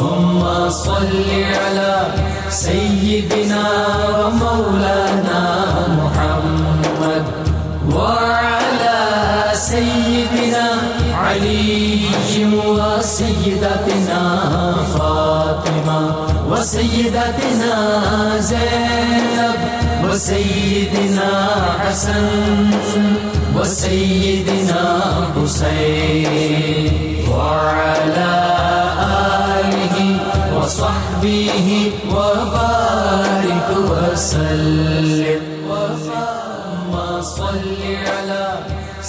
اللهم صل على سيدنا ومولانا محمد وعلى سيدنا علي وسيدتنا فاطمة وسيدتنا زينب وسيدنا حسن وسيدنا حسين وعلى آله وصحبه وبارك وسلم اللهم صل على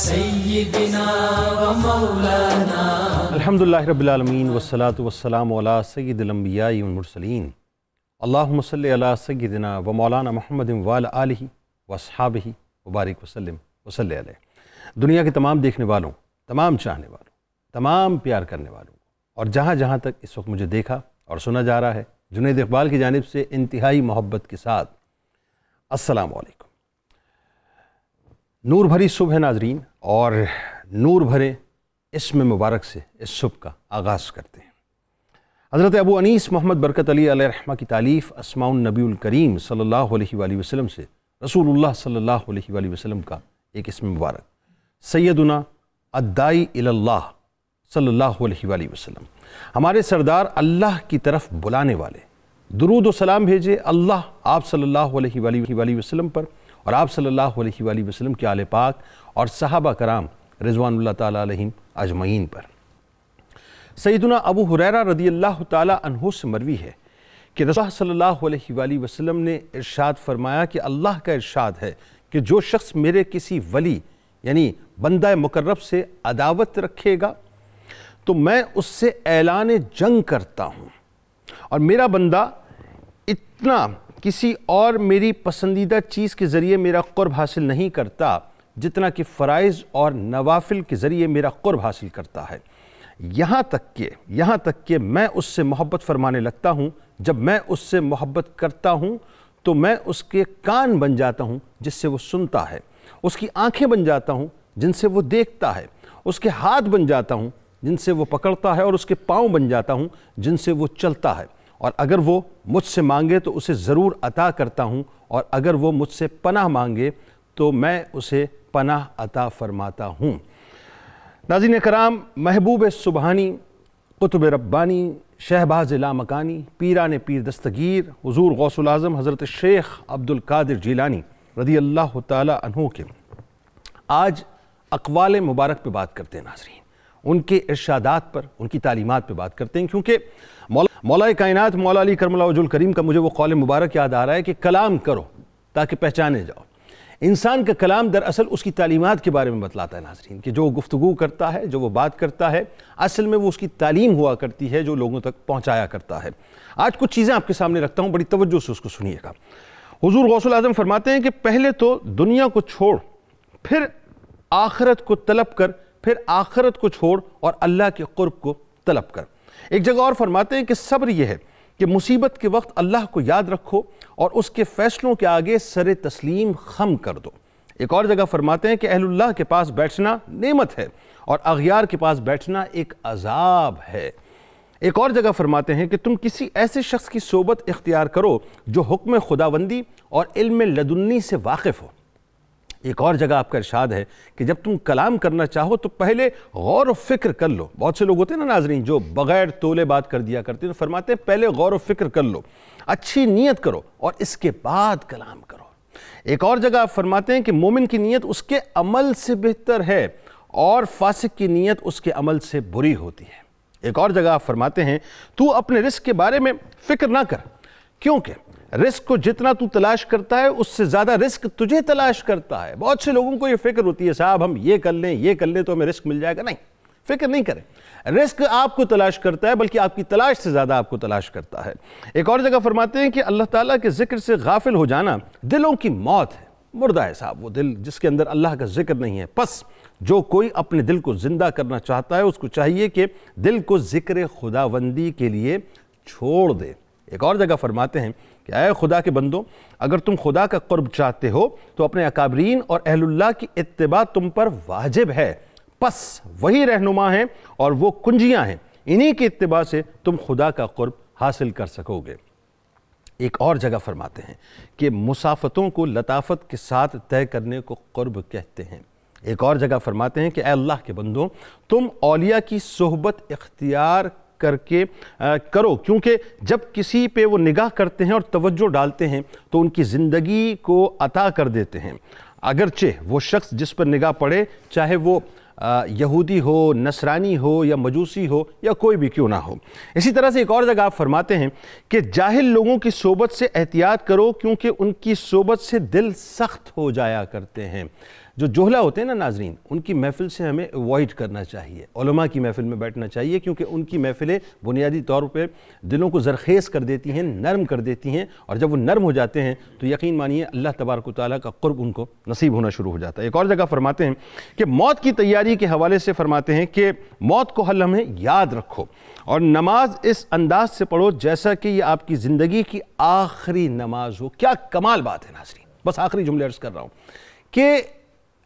سيدنا ومولانا. الحمدللہ رب العالمین والصلاة والسلام علی سید الانبیاء والمرسلین. اللہم صلی علی سیدنا و مولانا محمد وعلی آلہ واصحابہ وبارک وسلم وصلی علیہ. دنیا کے تمام دیکھنے والوں، تمام چاہنے والوں، تمام پیار کرنے والوں اور جہاں جہاں تک اس وقت مجھے دیکھا اور سنا جا رہا ہے، جنید اقبال کی جانب سے انتہائی محبت کے ساتھ السلام علیکم. نور بھری صبح ناظرین، اور نور بھرے اسم مبارک سے اس صبح کا آغاز کرتے ہیں. حضرت ابو انیس محمد برکت علی علیہ رحمہ کی تالیف اسماء النبی الکریم صلی اللہ علیہ وآلہ وسلم سے رسول اللہ صلی اللہ علیہ وآلہ وسلم کا ایک اسم مبارک سیدنا الدائی الی اللہ صلی اللہ علیہ وآلہ وسلم، ہمارے سردار اللہ کی طرف بلانے والے. درود و سلام بھیجے اللہ آپ صلی اللہ علیہ وآلہ وسلم پر اور آپ صلی اللہ علیہ وآلہ وسلم کے آل پاک اور صحابہ کرام رضوان اللہ تعالیٰ علیہم اجمعین پر. سیدنا ابو ہریرہ رضی اللہ تعالیٰ عنہ سے مروی ہے کہ رسول اللہ صلی اللہ علیہ وآلہ وسلم نے ارشاد فرمایا کہ اللہ کا ارشاد ہے کہ جو شخص میرے کسی ولی یعنی بندہ مقرب سے عداوت رکھے گا تو میں اس سے اعلان جنگ کرتا ہوں، اور میرا بندہ اتنا کسی اور میری پسندیدہ چیز کے ذریعے میرا قرب حاصل نہیں کرتا جتنا کہ فرائض اور نوافل کے ذریعے میرا قرب حاصل کرتا ہے، یہاں تک کہ میں اس سے محبت فرمانے لگتا ہوں. جب میں اس سے محبت کرتا ہوں تو میں اس کے کان بن جاتا ہوں جس سے وہ سنتا ہے، اس کی آنکھیں بن جاتا ہوں جن سے وہ دیکھتا ہے، اس کے ہاتھ بن جاتا ہوں جن سے وہ پکڑتا ہے، اور اس کے پاؤں بن جاتا ہوں جن سے وہ چلتا ہے. اور اگر وہ مجھ سے مانگے تو اسے ضرور عطا کرتا ہوں، اور اگر وہ مجھ سے پناہ مانگے تو میں اسے پناہ عطا فرماتا ہوں. ناظرین کرام، محبوب سبحانی، قطب ربانی، شہباز لامکانی، پیران پیر دستگیر حضور غوث العظم حضرت شیخ عبد القادر جیلانی رضی اللہ تعالی عنہ کے آج اقوال مبارک پہ بات کرتے ہیں. ناظرین، ان کے ارشادات پر، ان کی تعلیمات پہ بات کرتے ہیں، کیونکہ مولا کائنات مولا علی کرم اللہ وجہ الکریم کا مجھے وہ قول مبارک یاد آ رہا ہے کہ کلام کرو تاکہ پہچانے جاؤ. انسان کا کلام دراصل اس کی تعلیمات کے بارے میں بتلاتا ہے. ناظرین، کہ جو گفتگو کرتا ہے، جو وہ بات کرتا ہے، اصل میں وہ اس کی تعلیم ہوا کرتی ہے جو لوگوں تک پہنچایا کرتا ہے. آج کچھ چیزیں آپ کے سامنے رکھتا ہوں، بڑی توجہ سے اس کو سنیے گا. حضور غوث العظم فرماتے ہیں کہ پہلے تو دنیا کو چھوڑ، پھر آخرت کو طلب کر، پھر آخرت کو چھوڑ اور اللہ کے قرب کو طلب کر. ایک جگہ اور فرماتے ہیں کہ صبر یہ ہے کہ مصیبت کے وقت اللہ کو یاد رکھو اور اس کے فیصلوں کے آگے سر تسلیم خم کر دو. ایک اور جگہ فرماتے ہیں کہ اہل اللہ کے پاس بیٹھنا نعمت ہے اور اغیار کے پاس بیٹھنا ایک عذاب ہے. ایک اور جگہ فرماتے ہیں کہ تم کسی ایسے شخص کی صحبت اختیار کرو جو حکم خداوندی اور علم لدنی سے واقف ہو. ایک اور جگہ آپ کا ارشاد ہے کہ جب تم کلام کرنا چاہو تو پہلے غور و فکر کر لو. بہت سے لوگ ہوتے ہیں نا ناظرین جو بغیر تولے بات کر دیا کرتے ہیں، تو فرماتے ہیں پہلے غور و فکر کر لو، اچھی نیت کرو اور اس کے بعد کلام کرو. ایک اور جگہ آپ فرماتے ہیں کہ مومن کی نیت اس کے عمل سے بہتر ہے اور فاسق کی نیت اس کے عمل سے بری ہوتی ہے. ایک اور جگہ آپ فرماتے ہیں تو اپنے رزق کے بارے میں فکر نہ کر، کیونکہ رزق کو جتنا تو تلاش کرتا ہے اس سے زیادہ رزق تجھے تلاش کرتا ہے. بہت سے لوگوں کو یہ فکر ہوتی ہے صاحب ہم یہ کر لیں تو ہمیں رزق مل جائے گا. نہیں، فکر نہیں کریں. رزق آپ کو تلاش کرتا ہے بلکہ آپ کی تلاش سے زیادہ آپ کو تلاش کرتا ہے. ایک اور جگہ فرماتے ہیں کہ اللہ تعالیٰ کے ذکر سے غافل ہو جانا دلوں کی موت ہے. مردہ ہے صاحب وہ دل جس کے اندر اللہ کا ذکر نہیں ہے. پس جو کوئی اپنے دل کو زندہ کرنا چاہتا ہے اس کو چاہیے کہ دل کو ذکر خداوندی کے لیے چھوڑ دے. ایک اور جگہ فرماتے ہیں کہ اے خدا کے بندو، اگر تم خدا کا قرب چاہتے ہو تو اپنے اکابرین اور اہل اللہ کی اتباع تم پر واجب ہے. پس وہی رہنما ہیں اور وہ کنجیاں ہیں انہی کے اتباع سے تم خدا کا قرب حاصل کر سکو گے۔ ایک اور جگہ فرماتے ہیں کہ مسافتوں کو لطافت کے ساتھ طے کرنے کو قرب کہتے ہیں۔ ایک اور جگہ فرماتے ہیں کہ اے اللہ کے بندوں، تم اولیاء کی صحبت اختیار کرو، کیونکہ جب کسی پہ وہ نگاہ کرتے ہیں اور توجہ ڈالتے ہیں تو ان کی زندگی کو عطا کر دیتے ہیں، اگرچہ وہ شخص جس پر نگاہ پڑے چاہے وہ یہودی ہو، نصرانی ہو یا مجوسی ہو یا کوئی بھی کیوں نہ ہو۔ اسی طرح سے ایک اور جگہ آپ فرماتے ہیں کہ جاہل لوگوں کی صحبت سے احتیاط کرو، کیونکہ ان کی صحبت سے دل سخت ہو جایا کرتے ہیں۔ جو جوہلا ہوتے ہیں نا ناظرین، ان کی محفل سے ہمیں اوائڈ کرنا چاہیے، علماء کی محفل میں بیٹھنا چاہیے، کیونکہ ان کی محفلیں بنیادی طور پہ دلوں کو زرخیز کر دیتی ہیں، نرم کر دیتی ہیں، اور جب وہ نرم ہو جاتے ہیں تو یقین مانیے اللہ تبارک و تعالیٰ کا قرب ان کو نصیب ہونا شروع ہو جاتا ہے۔ ایک اور جگہ فرماتے ہیں کہ موت کی تیاری کے حوالے سے فرماتے ہیں کہ موت کو ہر لمحے یاد رکھو اور نماز اس انداز سے پڑھو جیسا کہ یہ آپ کی زندگی کی آخری نماز ہو۔ کیا کمال بات ہے ناظرین، بس آخری جملے عرض کر رہا ہوں کہ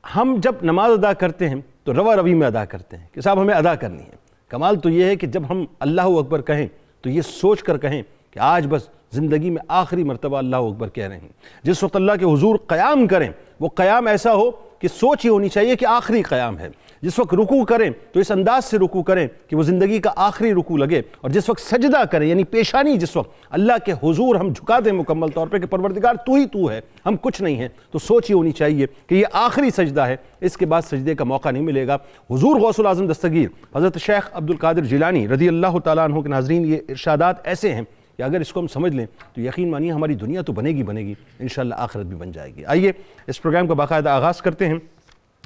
ہم جب نماز ادا کرتے ہیں تو روا روی میں ادا کرتے ہیں کہ صاحب ہمیں ادا کرنی ہے۔ کمال تو یہ ہے کہ جب ہم اللہ اکبر کہیں تو یہ سوچ کر کہیں کہ آج بس زندگی میں آخری مرتبہ اللہ اکبر کہہ رہے ہیں۔ جس وقت اللہ کے حضور قیام کریں وہ قیام ایسا ہو کہ سوچ یہ ہونی چاہیے کہ آخری قیام ہے۔ جس وقت رکوع کریں تو اس انداز سے رکوع کریں کہ وہ زندگی کا آخری رکوع لگے، اور جس وقت سجدہ کریں یعنی پیشانی جس وقت اللہ کے حضور ہم جھکا دیں مکمل طور پہ کہ پروردگار تو ہی تو ہے، ہم کچھ نہیں ہیں، تو سوچ یہ ہونی چاہیے کہ یہ آخری سجدہ ہے، اس کے بعد سجدے کا موقع نہیں ملے گا۔ حضور غوث العظم دستگیر حضرت شیخ عبد القادر جیلانی رضی اللہ تعالیٰ عنہ کے ناظرین یہ ارشادات ایسے ہیں کہ اگر اس کو ہم سمجھ لیں تو یقین مانیے ہماری دنیا تو بنے گی، انشاءاللہ آخرت بھی بن جائے گی۔ آئیے اس پروگرام کا باقاعدہ آغاز کرتے ہیں،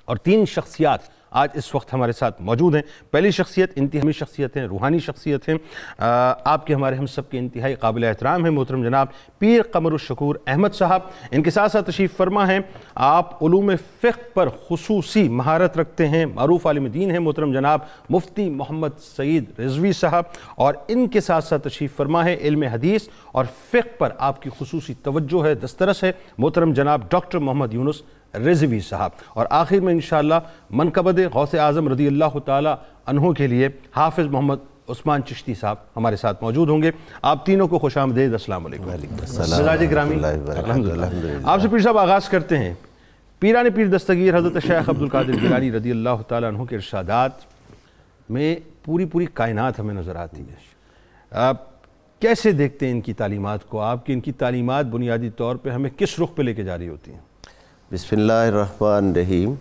اور 3 شخصیات آج اس وقت ہمارے ساتھ موجود ہیں۔ پہلی شخصیت انتہائی شخصیت ہیں، روحانی شخصیت ہیں، آپ کے ہمارے ہم سب کے انتہائی قابل احترام ہیں، محترم جناب پیر قمر الشکور احمد صاحب۔ ان کے ساتھ ساتھ تشریف فرما ہیں، آپ علوم فقہ پر خصوصی مہارت رکھتے ہیں، معروف عالم دین ہیں، محترم جناب مفتی محمد سعید رضوی صاحب، اور ان کے ساتھ ساتھ تشریف فرما ہے، علم حدیث اور فقہ پر آپ کی خصوصی توجہ ہے، دسترس ہے، محترم جناب ڈاکٹر محمد یونس رضوی صاحب، اور آخر میں انشاءاللہ منقبض غوث اعظم رضی اللہ تعالی عنہ کے لیے حافظ محمد عثمان چشتی صاحب ہمارے ساتھ موجود ہوں گے۔ آپ تینوں کو خوش آمدید، السلام علیکم۔ مزاج گرامی، آپ سے پیر صاحب آغاز کرتے ہیں۔ پیران پیر دستگیر حضرت شیخ عبد القادر جیلانی رضی اللہ تعالیٰ عنہ کے ارشادات میں پوری کائنات ہمیں نظر آتی ہے۔ آپ کیسے دیکھتے ہیں ان کی تعلیمات کو؟ آپ کی ان کی تعلیمات بنیادی طور پہ ہمیں کس رخ پہ لے کے جا رہی ہوتی ہیں؟ بسم اللہ الرحمن الرحیم۔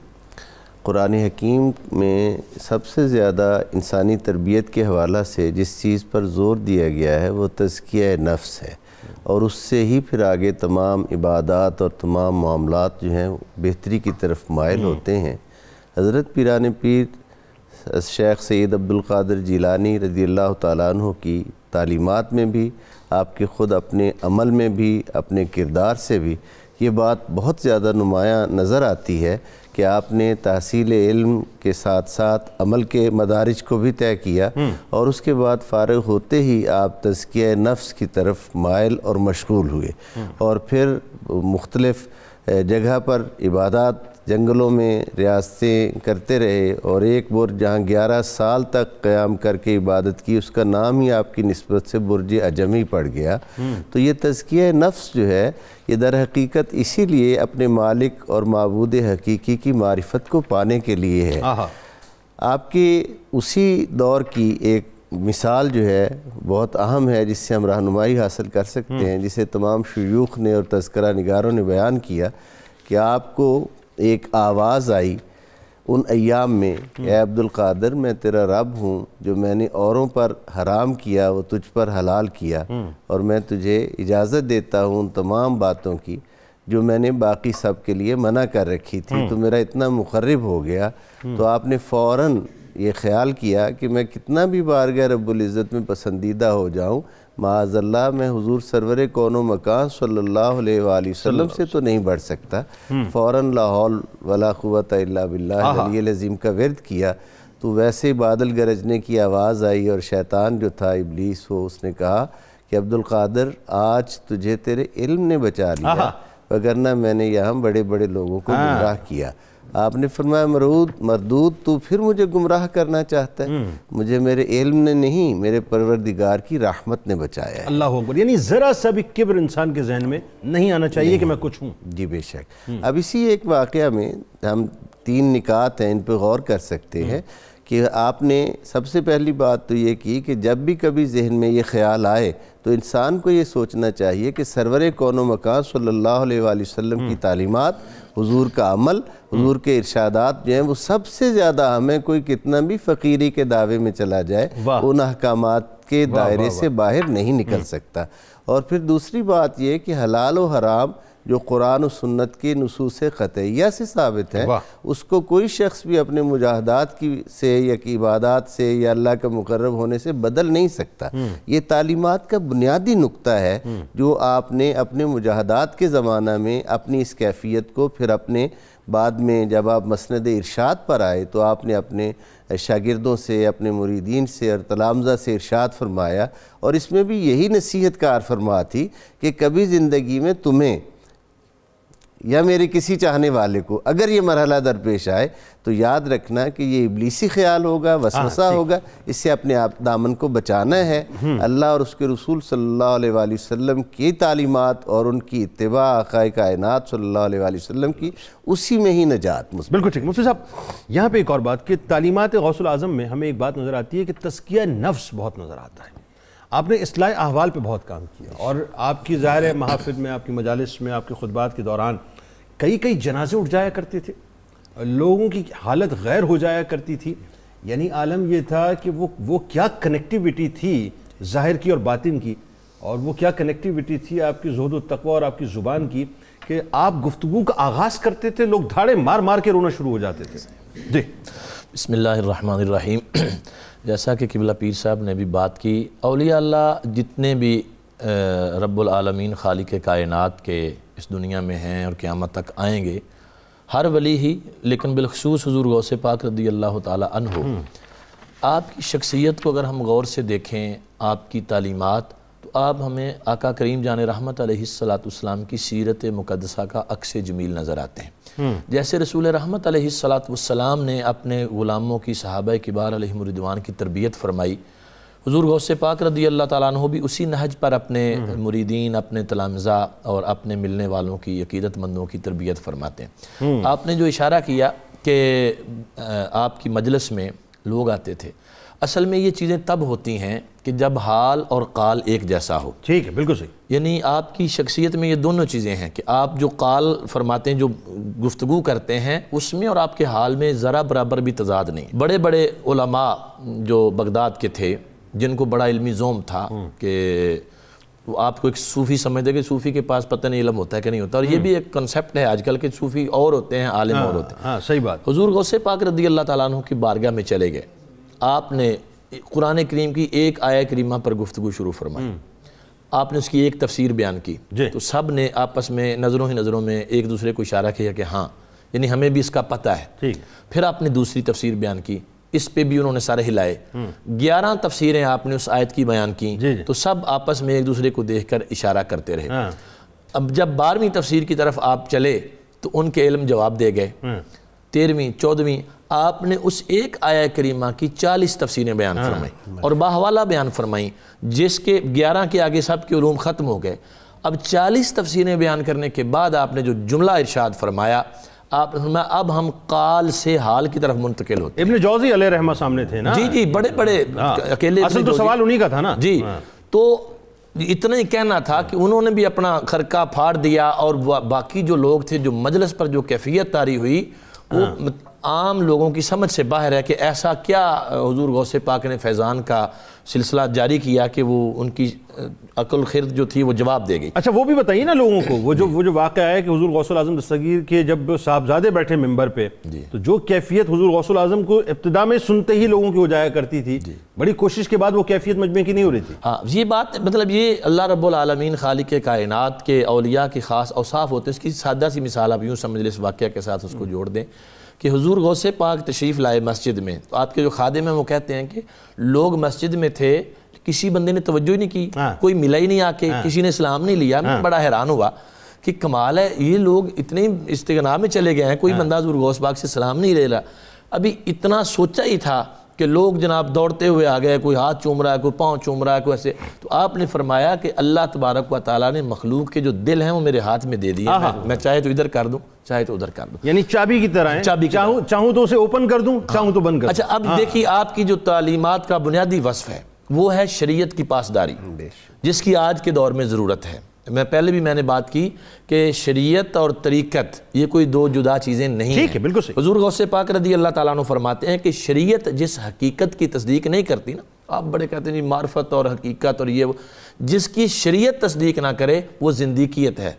قرآن حکیم میں سب سے زیادہ انسانی تربیت کے حوالہ سے جس چیز پر زور دیا گیا ہے وہ تزکیہ نفس ہے، اور اس سے ہی پھر آگے تمام عبادات اور تمام معاملات جو ہیں بہتری کی طرف مائل ہوتے ہیں۔ حضرت پیران پیر شیخ سید عبد القادر جیلانی رضی اللہ تعالیٰ عنہ کی تعلیمات میں بھی، آپ کے خود اپنے عمل میں بھی، اپنے کردار سے بھی یہ بات بہت زیادہ نمایاں نظر آتی ہے کہ آپ نے تحصیل علم کے ساتھ ساتھ عمل کے مدارج کو بھی طے کیا، اور اس کے بعد فارغ ہوتے ہی آپ تزکیہ نفس کی طرف مائل اور مشغول ہوئے، اور پھر مختلف جگہ پر عبادات جنگلوں میں ریاستیں کرتے رہے، اور ایک برج جہاں 11 سال تک قیام کر کے عبادت کی اس کا نام ہی آپ کی نسبت سے برج اجمی پڑ گیا۔ تو یہ تزکیہ نفس جو ہے یہ در حقیقت اسی لیے اپنے مالک اور معبود حقیقی کی معرفت کو پانے کے لیے ہے۔ آپ کی اسی دور کی ایک مثال جو ہے بہت اہم ہے جس سے ہم رہنمائی حاصل کر سکتے ہیں، جسے تمام شیوخ نے اور تذکرہ نگاروں نے بیان کیا کہ آپ کو ایک آواز آئی ان ایام میں کہ اے عبد القادر، میں تیرا رب ہوں، جو میں نے اوروں پر حرام کیا وہ تجھ پر حلال کیا، اور میں تجھے اجازت دیتا ہوں ان تمام باتوں کی جو میں نے باقی سب کے لیے منع کر رکھی تھی۔ تو میرا اتنا مقرب ہو گیا، تو آپ نے فوراً یہ خیال کیا کہ میں کتنا بھی بارگاہ رب العزت میں پسندیدہ ہو جاؤں، معاذ اللہ میں حضور سرور کون و مکان صلی اللہ علیہ وآلہ وسلم سے تو نہیں بڑھ سکتا۔ فوراً لا حول ولا قوت الا باللہ العلی العظیم کا ورد کیا، تو ویسے ہی بادل گرجنے کی آواز آئی، اور شیطان جو تھا ابلیس اس نے کہا کہ عبد القادر آج تجھے تیرے علم نے بچا لیا، وگرنہ میں نے یہاں بڑے بڑے لوگوں کو گمراہ کیا۔ آپ نے فرمایا مردود تو پھر مجھے گمراہ کرنا چاہتا ہے، مجھے میرے علم نے نہیں میرے پروردگار کی رحمت نے بچایا ہے۔ اللہ اکبر، یعنی ذرا سا بھی کبر انسان کے ذہن میں نہیں آنا چاہیے کہ میں کچھ ہوں۔ جی بے شک۔ اب اسی ایک واقعہ میں ہم 3 نکات ہیں، ان پہ غور کر سکتے ہیں کہ آپ نے سب سے پہلی بات تو یہ کی کہ جب بھی کبھی ذہن میں یہ خیال آئے تو انسان کو یہ سوچنا چاہیے کہ سرور کون و مکان صلی اللہ علیہ وآلہ وسلم کی تعلیمات، حضور کا عمل، حضور کے ارشادات جو ہیں وہ سب سے زیادہ ہمیں کوئی کتنا بھی فقیری کے دعوے میں چلا جائے ان احکامات کے دائرے سے باہر نہیں نکل سکتا۔ اور پھر دوسری بات یہ کہ حلال و حرام جو قرآن و سنت کے نصوص قطعیہ سے ثابت ہے، اس کو کوئی شخص بھی اپنے مجاہدات سے یا کی عبادات سے یا اللہ کا مقرب ہونے سے بدل نہیں سکتا۔ یہ تعلیمات کا بنیادی نقطہ ہے جو آپ نے اپنے مجاہدات کے زمانہ میں اپنی اس کیفیت کو پھر اپنے بعد میں جب آپ مسند ارشاد پر آئے تو آپ نے اپنے شاگردوں سے، اپنے مریدین سے اور تلامذہ سے ارشاد فرمایا، اور اس میں بھی یہی نصیحت کار فرما تھی کہ کبھی زندگی میں تمہیں یا میرے کسی چاہنے والے کو اگر یہ مرحلہ درپیش آئے تو یاد رکھنا کہ یہ ابلیسی خیال ہوگا، وسوسہ ہوگا، اس سے اپنے آپ دامن کو بچانا ہے۔ اللہ اور اس کے رسول صلی اللہ علیہ وآلہ وسلم کی تعلیمات اور ان کی اتباع آقا کائنات صلی اللہ علیہ وآلہ وسلم کی، اسی میں ہی نجات مثبت۔ بالکل ٹھیک۔ مفتی صاحب یہاں پہ ایک اور بات کہ تعلیمات غوث العظم میں ہمیں ایک بات نظر آتی ہے کہ تزکیہ نفس بہت نظر آتا ہے۔ آپ نے اصلاح احوال پہ بہت کام کیا، اور آپ کی ظاہر محافل میں، آپ کی مجالس میں، آپ کے خطبات کے دوران کئی جنازے اٹھ جایا کرتے تھے، لوگوں کی حالت غیر ہو جایا کرتی تھی۔ یعنی عالم یہ تھا کہ وہ کیا کنیکٹیوٹی تھی ظاہر کی اور باطن کی، اور وہ کیا کنیکٹیوٹی تھی آپ کی زہد و تقوی اور آپ کی زبان کی، کہ آپ گفتگو کا آغاز کرتے تھے، لوگ دھاڑے مار مار کے رونا شروع ہو جاتے تھے۔ جی بسم اللہ الرحمن الرحیم۔ جیسا کہ قبلہ پیر صاحب نے بھی بات کی، اولیاء اللہ جتنے بھی رب العالمین خالق کائنات کے اس دنیا میں ہیں اور قیامت تک آئیں گے، ہر ولی ہی لیکن بالخصوص حضور غوث پاک رضی اللہ تعالی عنہ، آپ کی شخصیت کو اگر ہم غور سے دیکھیں، آپ کی تعلیمات، تو آپ ہمیں آقا کریم جان رحمت علیہ السلام کی سیرت مقدسہ کا عکس جمیل نظر آتے ہیں۔ جیسے رسول رحمت علیہ السلام نے اپنے غلاموں کی، صحابہ کبار علیہم الرضوان کی تربیت فرمائی، حضور غوث پاک رضی اللہ تعالیٰ عنہ بھی اسی نہج پر اپنے مریدین، اپنے تلامذہ اور اپنے ملنے والوں کی، عقیدت مندوں کی تربیت فرماتے ہیں۔ آپ نے جو اشارہ کیا کہ آپ کی مجلس میں لوگ آتے تھے، اصل میں یہ چیزیں تب ہوتی ہیں کہ جب حال اور قال ایک جیسا ہو۔ ٹھیک ہے، بالکل صحیح۔ یعنی آپ کی شخصیت میں یہ دونوں چیزیں ہیں کہ آپ جو قال فرماتے ہیں، جو گفتگو کرتے ہیں، اس میں اور آپ کے حال میں ذرا برابر بھی تضاد نہیں۔ بڑے بڑے علماء جو بغداد کے تھے، جن کو بڑا علمی زوم تھا کہ آپ کو ایک صوفی سمجھ دے کہ صوفی کے پاس پتہ نہیں علم ہوتا ہے کہ نہیں ہوتا، اور یہ بھی ایک کنسپٹ ہے آج کل کے، صوفی اور ہوتے ہیں، عالم اور ہوتے ہیں۔ ہاں صحیح بات۔ حضور غوث پاک رضی اللہ تعالیٰ عنہ کی بارگاہ میں چلے گئے، آپ نے قرآن کریم کی ایک آیہ کریمہ پر گفتگو شروع فرمائی، آپ نے اس کی ایک تفسیر بیان کی، تو سب نے آپس میں نظروں ہی نظروں میں ایک دوسرے کو اشارہ کیا کہ ہاں، یعنی ہمیں بھی اس کا پتہ ہے۔ پھر آپ نے دوسری تفسیر بیان کی، اس پہ بھی انہوں نے سارے ہلائے۔ 11 تفسیریں آپ نے اس آیت کی بیان کی، تو سب آپس میں ایک دوسرے کو دیکھ کر اشارہ کرتے رہے۔ اب جب 12ویں تفسیر کی طرف آپ چلے تو ان کے علم جواب دے گئے۔ 13ویں 14ویں آپ نے اس ایک آیہ کریمہ کی 40 تفسیریں بیان فرمائیں اور باحوالہ بیان فرمائیں، جس کے 11 کے آگے سب کے علوم ختم ہو گئے۔ اب 40 تفسیریں بیان کرنے کے بعد آپ نے جو جملہ ارشاد فرمایا، آپ نے فرمایا اب ہم قال سے حال کی طرف منتقل ہوتے ہیں۔ ابن جوزی علیہ رحمہ سامنے تھے نا؟ جی بڑے بڑے اکیلے، اصل تو سوال انہی کا تھا نا؟ جی، تو اتنا ہی کہنا تھا کہ انہوں نے بھی اپنا خرقہ پھاڑ دیا، اور باقی جو لوگ تھے، جو مجلس پر جو کیفیت طاری ہوئی، وہ عام لوگوں کی سمجھ سے باہر ہے کہ ایسا کیا حضور غوث پاک نے فیضان کا سلسلہ جاری کیا کہ وہ ان کی عقل خرد جو تھی وہ جواب دے گئی۔ اچھا وہ بھی بتائیے نا لوگوں کو، وہ جو واقعہ ہے کہ حضور غوث العظم دستگیر کے جب صاحبزادے بیٹھے ممبر پہ، تو جو کیفیت حضور غوث العظم کو ابتدا میں سنتے ہی لوگوں کی ہو جایا کرتی تھی، بڑی کوشش کے بعد وہ کیفیت مجمع کی نہیں ہو رہی تھی۔ ہاں یہ بات، مطلب یہ اللہ رب العالمین خالق کائنات کے اولیاء کے خاص اوصاف ہوتے ہیں۔ اس کی سادہ سی مثال آپ یوں سمجھ لیں، اس واقعہ کے ساتھ اس کو جوڑ دیں کہ حضور غوث پاک تشریف لائے مسجد میں، تو آپ کے جو خادم ہیں وہ کہتے ہیں کہ لوگ مسجد میں تھے، کسی بندے نے توجہ ہی نہیں کی، کوئی ملا ہی نہیں آ کے، کسی نے اسلام نہیں لیا۔ میں بڑا حیران ہوا کہ کمال ہے یہ لوگ اتنے استغنا میں چلے گئے ہیں، کوئی بندہ حضور غوث پاک سے سلام نہیں لے رہا. ابھی اتنا سوچا ہی تھا کہ لوگ جناب دوڑتے ہوئے آ گئے، کوئی ہاتھ چوم رہا ہے، کوئی پاؤں چوم رہا ہے، کوئی ایسے. تو آپ نے فرمایا کہ اللہ تبارک و تعالیٰ نے مخلوق کے جو دل ہیں وہ میرے ہاتھ میں دے دیے، میں چاہے تو ادھر کر دوں چاہے تو ادھر کر دوں. یعنی چابی کی طرح ہیں، چاہوں تو اسے اوپن کر دوں، چاہوں تو بند کر دوں. اچھا اب دیکھیے آپ کی جو تعلیمات کا بنیادی وصف ہے وہ ہے شریعت کی پاسداری، جس کی آج کے دور میں ضرورت ہے. پہلے بھی میں نے بات کی کہ شریعت اور طریقت یہ کوئی دو جدا چیزیں نہیں ہیں. ٹھیک ہے، بالکل صحیح. حضور غوث پاک رضی اللہ تعالیٰ عنہ فرماتے ہیں کہ شریعت جس حقیقت کی تصدیق نہیں کرتی نا، آپ بڑے کہتے ہیں جی معرفت اور حقیقت اور یہ جس کی شریعت تصدیق نہ کرے وہ زندیقیت ہے،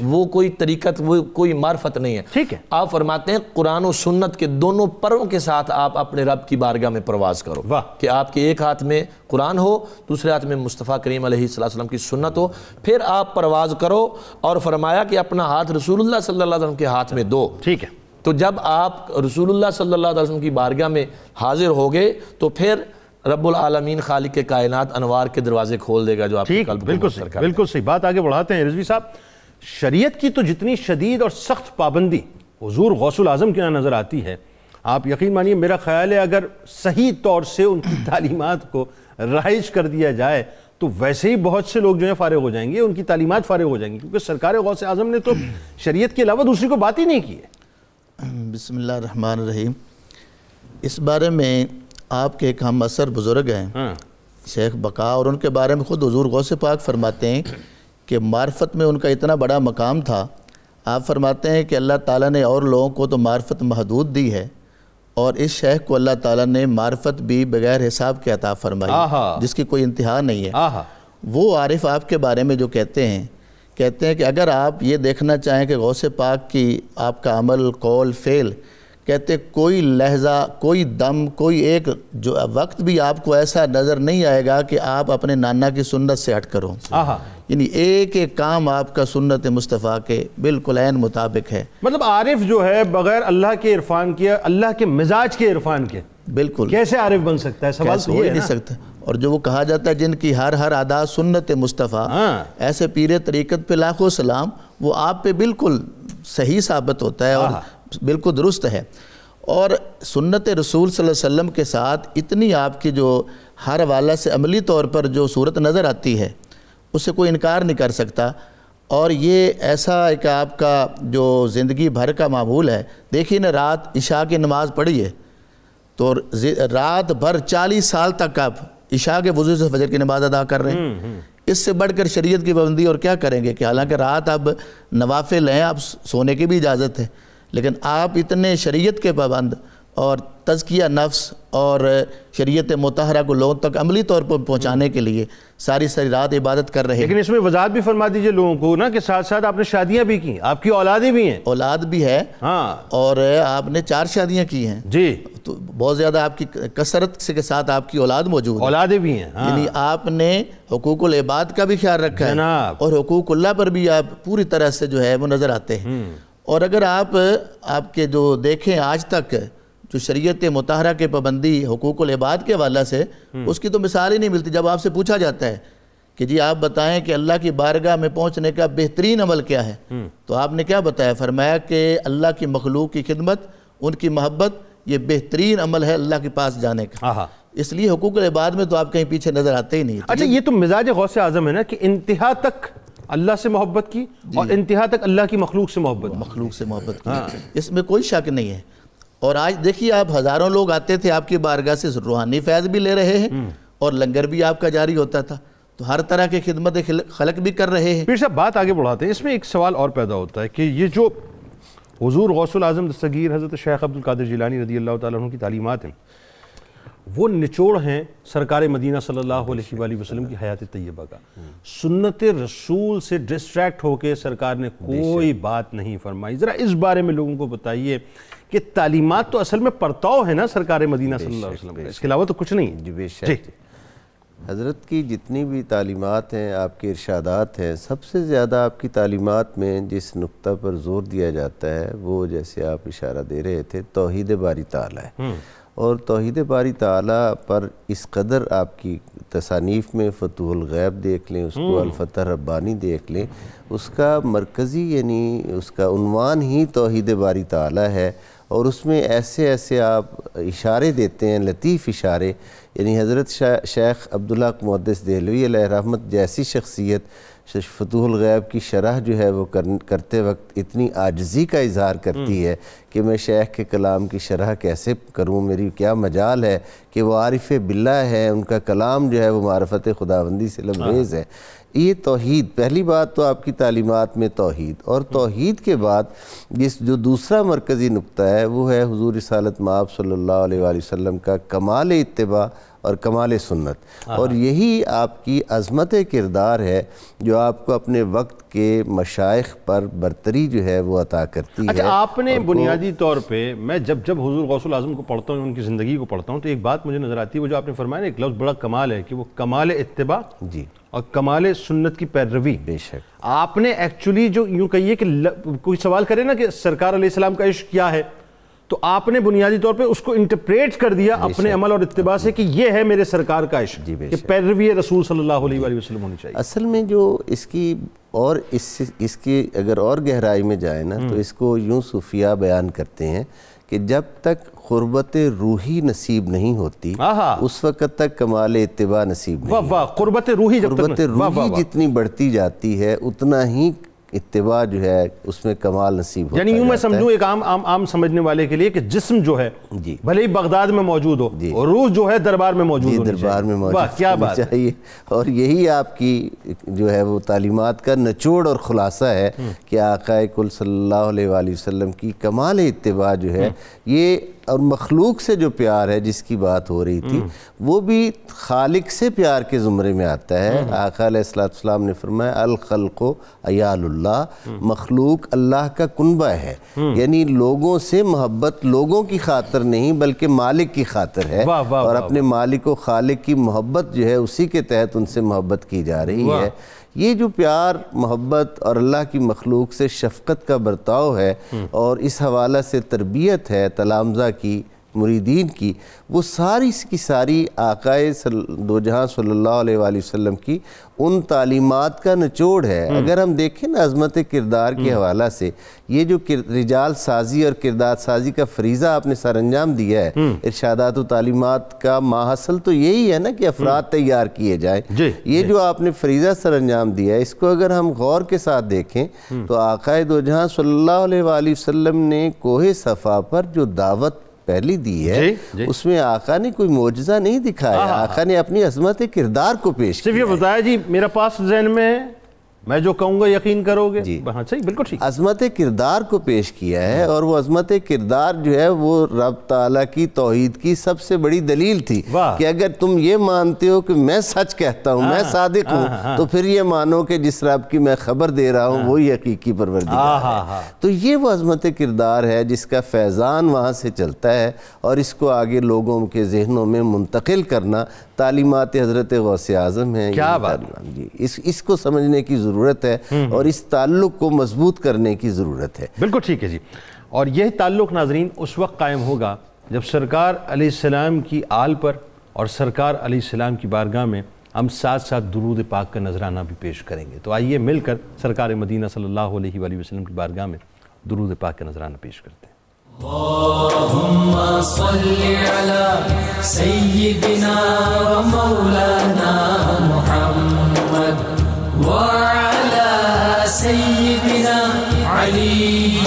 وہ کوئی طریقت، وہ کوئی معرفت نہیں ہے. ٹھیک ہے. آپ فرماتے ہیں قرآن و سنت کے دونوں پروں کے ساتھ آپ اپنے رب کی بارگاہ میں پرواز کرو. واہ. کہ آپ کے ایک ہاتھ میں قرآن ہو، دوسرے ہاتھ میں مصطفیٰ کریم علیہ السلام کی سنت ہو، پھر آپ پرواز کرو. اور فرمایا کہ اپنا ہاتھ رسول اللہ صلی اللہ علیہ وسلم کے ہاتھ میں دو. ٹھیک ہے. تو جب آپ رسول اللہ صلی اللہ علیہ وسلم کی بارگاہ میں حاضر ہوگے تو پھر رب العالمین خالق کائنات انوار کے دروازے کھول دے گا جو آپ کے قلب کو منور کر دے گا. بالکل صحیح. بات آگے بڑھاتے ہیں رضوی صاحب. شریعت کی تو جتنی شدید اور سخت پابندی حضور غوث العظم کے یہاں نظر آتی ہے، آپ یقین مانیے میرا خیال ہے اگر صحیح طور سے ان کی تعلیمات کو رائج کر دیا جائے تو ویسے ہی بہت سے لوگ جو ہیں فارغ ہو جائیں گے، ان کی تعلیمات فارغ ہو جائیں گی، کیونکہ سرکار غوث اعظم نے تو شریعت کے علاوہ دوسری کو بات ہی نہیں کی ہے. بسم اللہ الرحمن الرحیم. اس بارے میں آپ کے ایک ہم عصر بزرگ ہیں شیخ بقا، اور ان کے بارے میں خود حضور غوث پاک فرماتے ہیں کہ معرفت میں ان کا اتنا بڑا مقام تھا. آپ فرماتے ہیں کہ اللہ تعالیٰ نے اور لوگوں کو تو معرفت محدود دی ہے، اور اس شیخ کو اللہ تعالیٰ نے معرفت بھی بغیر حساب کے عطا فرمائی، جس کی کوئی انتہا نہیں ہے. وہ عارف آپ کے بارے میں جو کہتے ہیں کہ اگر آپ یہ دیکھنا چاہیں کہ غوث پاک کی آپ کا عمل، قول، فعل، کہتے کوئی لحظہ، کوئی دم، کوئی ایک جو وقت بھی آپ کو ایسا نظر نہیں آئے گا کہ آپ اپنے نانا کی سنت سے ہٹ کرو. یعنی ایک ایک کام آپ کا سنت مصطفیٰ کے بالکل عین مطابق ہے. مطلب عارف جو ہے بغیر اللہ کے عرفان کے، اللہ کے مزاج کے عرفان کے، بالکل کیسے عارف بن سکتا ہے؟ سوال تو ہو یہ ہی نہیں سکتا. اور جو وہ کہا جاتا ہے جن کی ہر ادا سنت مصطفیٰ، ایسے پیر طریقت پہ لاکھوں سلام، وہ آپ پہ بالکل صحیح ثابت ہوتا ہے اور بالکل درست ہے. اور سنت رسول صلی اللہ علیہ وسلم کے ساتھ اتنی آپ کی جو ہر حوالہ سے عملی طور پر جو صورت نظر آتی ہے اس سے کوئی انکار نہیں کر سکتا. اور یہ ایسا ایک آپ کا جو زندگی بھر کا معمول ہے. دیکھیے نا، رات عشاء کی نماز پڑھی ہے تو رات بھر 40 سال تک آپ عشاء کے وضو سے فجر کی نماز ادا کر رہے ہیں. اس سے بڑھ کر شریعت کی پابندی اور کیا کریں گے؟ کہ حالانکہ رات اب نوافل ہیں، اب سونے کی بھی اجازت ہے، لیکن آپ اتنے شریعت کے پابند اور تزکیہ نفس اور شریعت مطہرہ کو لوگوں تک عملی طور پر پہنچانے کے لیے ساری رات عبادت کر رہے ہیں. لیکن اس میں وضاحت بھی فرما دیجئے لوگوں کو نا کہ ساتھ ساتھ آپ نے شادیاں بھی کی، آپ کی اولادیں بھی ہیں. اولاد بھی ہے، اور آپ نے 4 شادیاں کی ہیں. جی. تو بہت زیادہ آپ کی کثرت کے ساتھ آپ کی اولاد موجود ہے. اولادیں بھی ہیں. یعنی آپ نے حقوق العباد کا بھی خیال رکھا ہے اور حقوق اللہ پر بھی آپ پوری طرح سے جو ہے وہ نظر آتے ہیں. اور اگر آپ کے جو دیکھیں آج تک جو شریعت مطہرہ کے پابندی حقوق العباد کے حوالہ سے، اس کی تو مثال ہی نہیں ملتی. جب آپ سے پوچھا جاتا ہے کہ جی آپ بتائیں کہ اللہ کی بارگاہ میں پہنچنے کا بہترین عمل کیا ہے، تو آپ نے کیا بتایا؟ فرمایا کہ اللہ کی مخلوق کی خدمت، ان کی محبت، یہ بہترین عمل ہے اللہ کے پاس جانے کا. اس لیے حقوق العباد میں تو آپ کہیں پیچھے نظر آتے ہی نہیں. اچھا، یہ تو مزاج غوث اعظم ہے نا کہ انتہا تک اللہ سے محبت کی اور انتہا تک اللہ کی مخلوق سے محبت کی. اس میں کوئی شک نہیں ہے. اور آج دیکھیے آپ ہزاروں لوگ آتے تھے آپ کی بارگاہ سے، روحانی فیض بھی لے رہے ہیں اور لنگر بھی آپ کا جاری ہوتا تھا. تو ہر طرح کی خدمت خلق بھی کر رہے ہیں. پیر صاحب بات آگے بڑھاتے ہیں. اس میں ایک سوال اور پیدا ہوتا ہے کہ یہ جو حضور غوث العظم دستگیر حضرت شیخ عبد القادر جیلانی رضی اللہ تعالیٰ عنہ کی تعلیمات ہیں، وہ نچوڑ ہیں سرکار مدینہ صلی اللہ علیہ وآلہ وسلم کی حیات طیبہ کا. سنت رسول سے ڈسٹریکٹ ہو کے سرکار نے کوئی بات نہیں فرمائی. ذرا اس بارے میں لوگوں کو بتائیے کہ تعلیمات تو اصل میں پرتاؤ ہے نا سرکار مدینہ صلی اللہ علیہ وسلم، اس کے علاوہ تو کچھ نہیں. جی بے شک. حضرت کی جتنی بھی تعلیمات ہیں، آپ کے ارشادات ہیں، سب سے زیادہ آپ کی تعلیمات میں جس نقطہ پر زور دیا جاتا ہے وہ جیسے آپ اشارہ دے رہے تھے، توحید باری تعالیٰ ہے. اور توحید باری تعالیٰ پر اس قدر آپ کی تصانیف میں فتوح الغیب دیکھ لیں، اس کو الفتح ربانی دیکھ لیں، اس کا مرکزی یعنی اس کا عنوان ہی توحید باری تعالیٰ ہے، اور اس میں ایسے ایسے آپ اشارے دیتے ہیں، لطیف اشارے، یعنی حضرت شیخ عبداللہ محدث دہلوی علیہ رحمت جیسی شخصیت فتوح الغیب کی شرح جو ہے وہ کرتے وقت اتنی عاجزی کا اظہار کرتی ہے کہ میں شیخ کے کلام کی شرح کیسے کروں، میری کیا مجال ہے، کہ وہ عارف باللہ ہے، ان کا کلام جو ہے وہ معرفت خداوندی سے لبریز ہے۔ یہ توحید، پہلی بات تو آپ کی تعلیمات میں توحید، اور توحید کے بعد جو دوسرا مرکزی نقطہ ہے وہ ہے حضور رسالت مآب صلی اللہ علیہ وآلہ وسلم کا کمال اتباع اور کمال سنت، اور یہی آپ کی عظمت کردار ہے جو آپ کو اپنے وقت کے مشائخ پر برتری جو ہے وہ عطا کرتی ہے۔ اچھا، آپ نے بنیادی طور پہ، میں جب حضور غوث الاعظم کو پڑھتا ہوں، ان کی زندگی کو پڑھتا ہوں، تو ایک بات مجھے نظر آتی ہے، وہ جو آپ نے فرمایا نا، ایک لفظ بڑا کمال ہے کہ وہ کمال اتباع جی اور کمال سنت کی پیروی۔ بے شک آپ نے ایکچولی جو یوں کہیے کہ کوئی سوال کرے نا کہ سرکار علیہ السلام کا عشق کیا ہے، تو آپ نے بنیادی طور پہ اس کو انٹرپریٹ کر دیا اپنے عمل اور اتباع سے کہ یہ ہے میرے سرکار کا عشق، کہ پیروی رسول صلی اللہ علیہ وآلہ وسلم ہونی چاہیے۔ اصل میں جو اس کی اور اس کی اگر اور گہرائی میں جائے نا تو اس کو یوں صوفیاء بیان کرتے ہیں کہ جب تک قربت روحی نصیب نہیں ہوتی اس وقت تک کمال اتباع نصیب نہیں ہوتی۔ واہ، قربت روحی قربت روحی جتنی بڑھتی جاتی ہے اتنا ہی اتباع جو ہے اس میں کمال نصیب ہوتا ہے۔ یعنی یوں میں سمجھوں ایک عام سمجھنے والے کے لیے کہ جسم جو ہے بھلے ہی بغداد میں موجود ہو، اور روح جو ہے دربار میں موجود ہونی چاہیے۔ واہ، کیا بات ہے۔ اور یہی آپ کی جو ہے وہ تعلیمات کا نچوڑ اور خلاصہ ہے کہ آقا کل صلی اللہ علیہ وآلہ وسلم کی کمال اتباع جو ہے یہ، اور مخلوق سے جو پیار ہے جس کی بات ہو رہی تھی، وہ بھی خالق سے پیار کے زمرے میں آتا ہے۔ آقا علیہ السلام نے فرمایا الخلق عیال اللہ، مخلوق اللہ کا کنبہ ہے، یعنی لوگوں سے محبت لوگوں کی خاطر نہیں بلکہ مالک کی خاطر ہے، اور اپنے مالک و خالق کی محبت جو ہے اسی کے تحت ان سے محبت کی جا رہی ہے۔ یہ جو پیار، محبت اور اللہ کی مخلوق سے شفقت کا برتاؤ ہے، اور اس حوالہ سے تربیت ہے تلامذہ کی، مریدین کی، وہ ساری کی ساری آقائے دو جہاں صلی اللہ علیہ وآلہ وسلم کی ان تعلیمات کا نچوڑ ہے۔ اگر ہم دیکھیں نا عظمت کردار کے حوالہ سے، یہ جو رجال سازی اور کردار سازی کا فریضہ آپ نے سر انجام دیا ہے، ارشادات و تعلیمات کا ماحصل تو یہی ہے نا کہ افراد تیار کیے جائیں۔ یہ جو آپ نے فریضہ سر انجام دیا ہے، اس کو اگر ہم غور کے ساتھ دیکھیں تو آقائے دو جہاں صلی اللہ علیہ وآلہ وسلم نے کوہ صفا پر جو دعوت پہلی دی ہے، اس میں آقا نے کوئی معجزہ نہیں دکھایا، آقا نے اپنی عظمت کردار کو پیش کیا۔ صرف یہ بتایا جی میرا پاس ذہن میں ہے، میں جو کہوں گا یقین کرو گے۔ ہاں صحیح، بالکل ٹھیک۔ عظمت کردار کو پیش کیا ہے، اور وہ عظمت کردار جو ہے وہ رب تعالیٰ کی توحید کی سب سے بڑی دلیل تھی کہ اگر تم یہ مانتے ہو کہ میں سچ کہتا ہوں، میں صادق ہوں، تو پھر یہ مانو کہ جس رب کی میں خبر دے رہا ہوں وہی حقیقی پروردگار ہے۔ تو یہ وہ عظمت کردار ہے جس کا فیضان وہاں سے چلتا ہے، اور اس کو آگے لوگوں کے ذہنوں میں منتقل کرنا تعلیمات حضرت غوث اعظم ہیں۔ کیا بات جی، اس کو سمجھنے کی ضرورت ہے، اور اس تعلق کو مضبوط کرنے کی ضرورت ہے۔ بالکل ٹھیک ہے جی۔ اور یہ تعلق ناظرین اس وقت قائم ہوگا جب سرکار علیہ السلام کی آل پر اور سرکار علیہ السلام کی بارگاہ میں ہم ساتھ ساتھ درود پاک کا نذرانہ بھی پیش کریں گے۔ تو آئیے مل کر سرکار مدینہ صلی اللہ علیہ وآلہ وسلم کی بارگاہ میں درود پاک کا نذرانہ پیش کرتے ہیں۔ اللہم صلی علی سیدنا و مولانا محمد وعلى سيدنا علي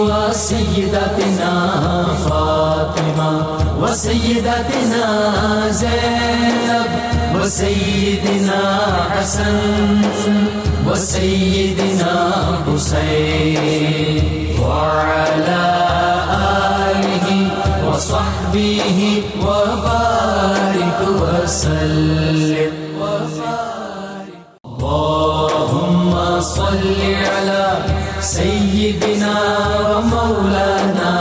وسيدتنا فاطمة وسيدتنا زينب وسيدنا حسن وسيدنا حسين وعلى آله وصحبه وبارك وسلم اللهم صل على سيدنا ومولانا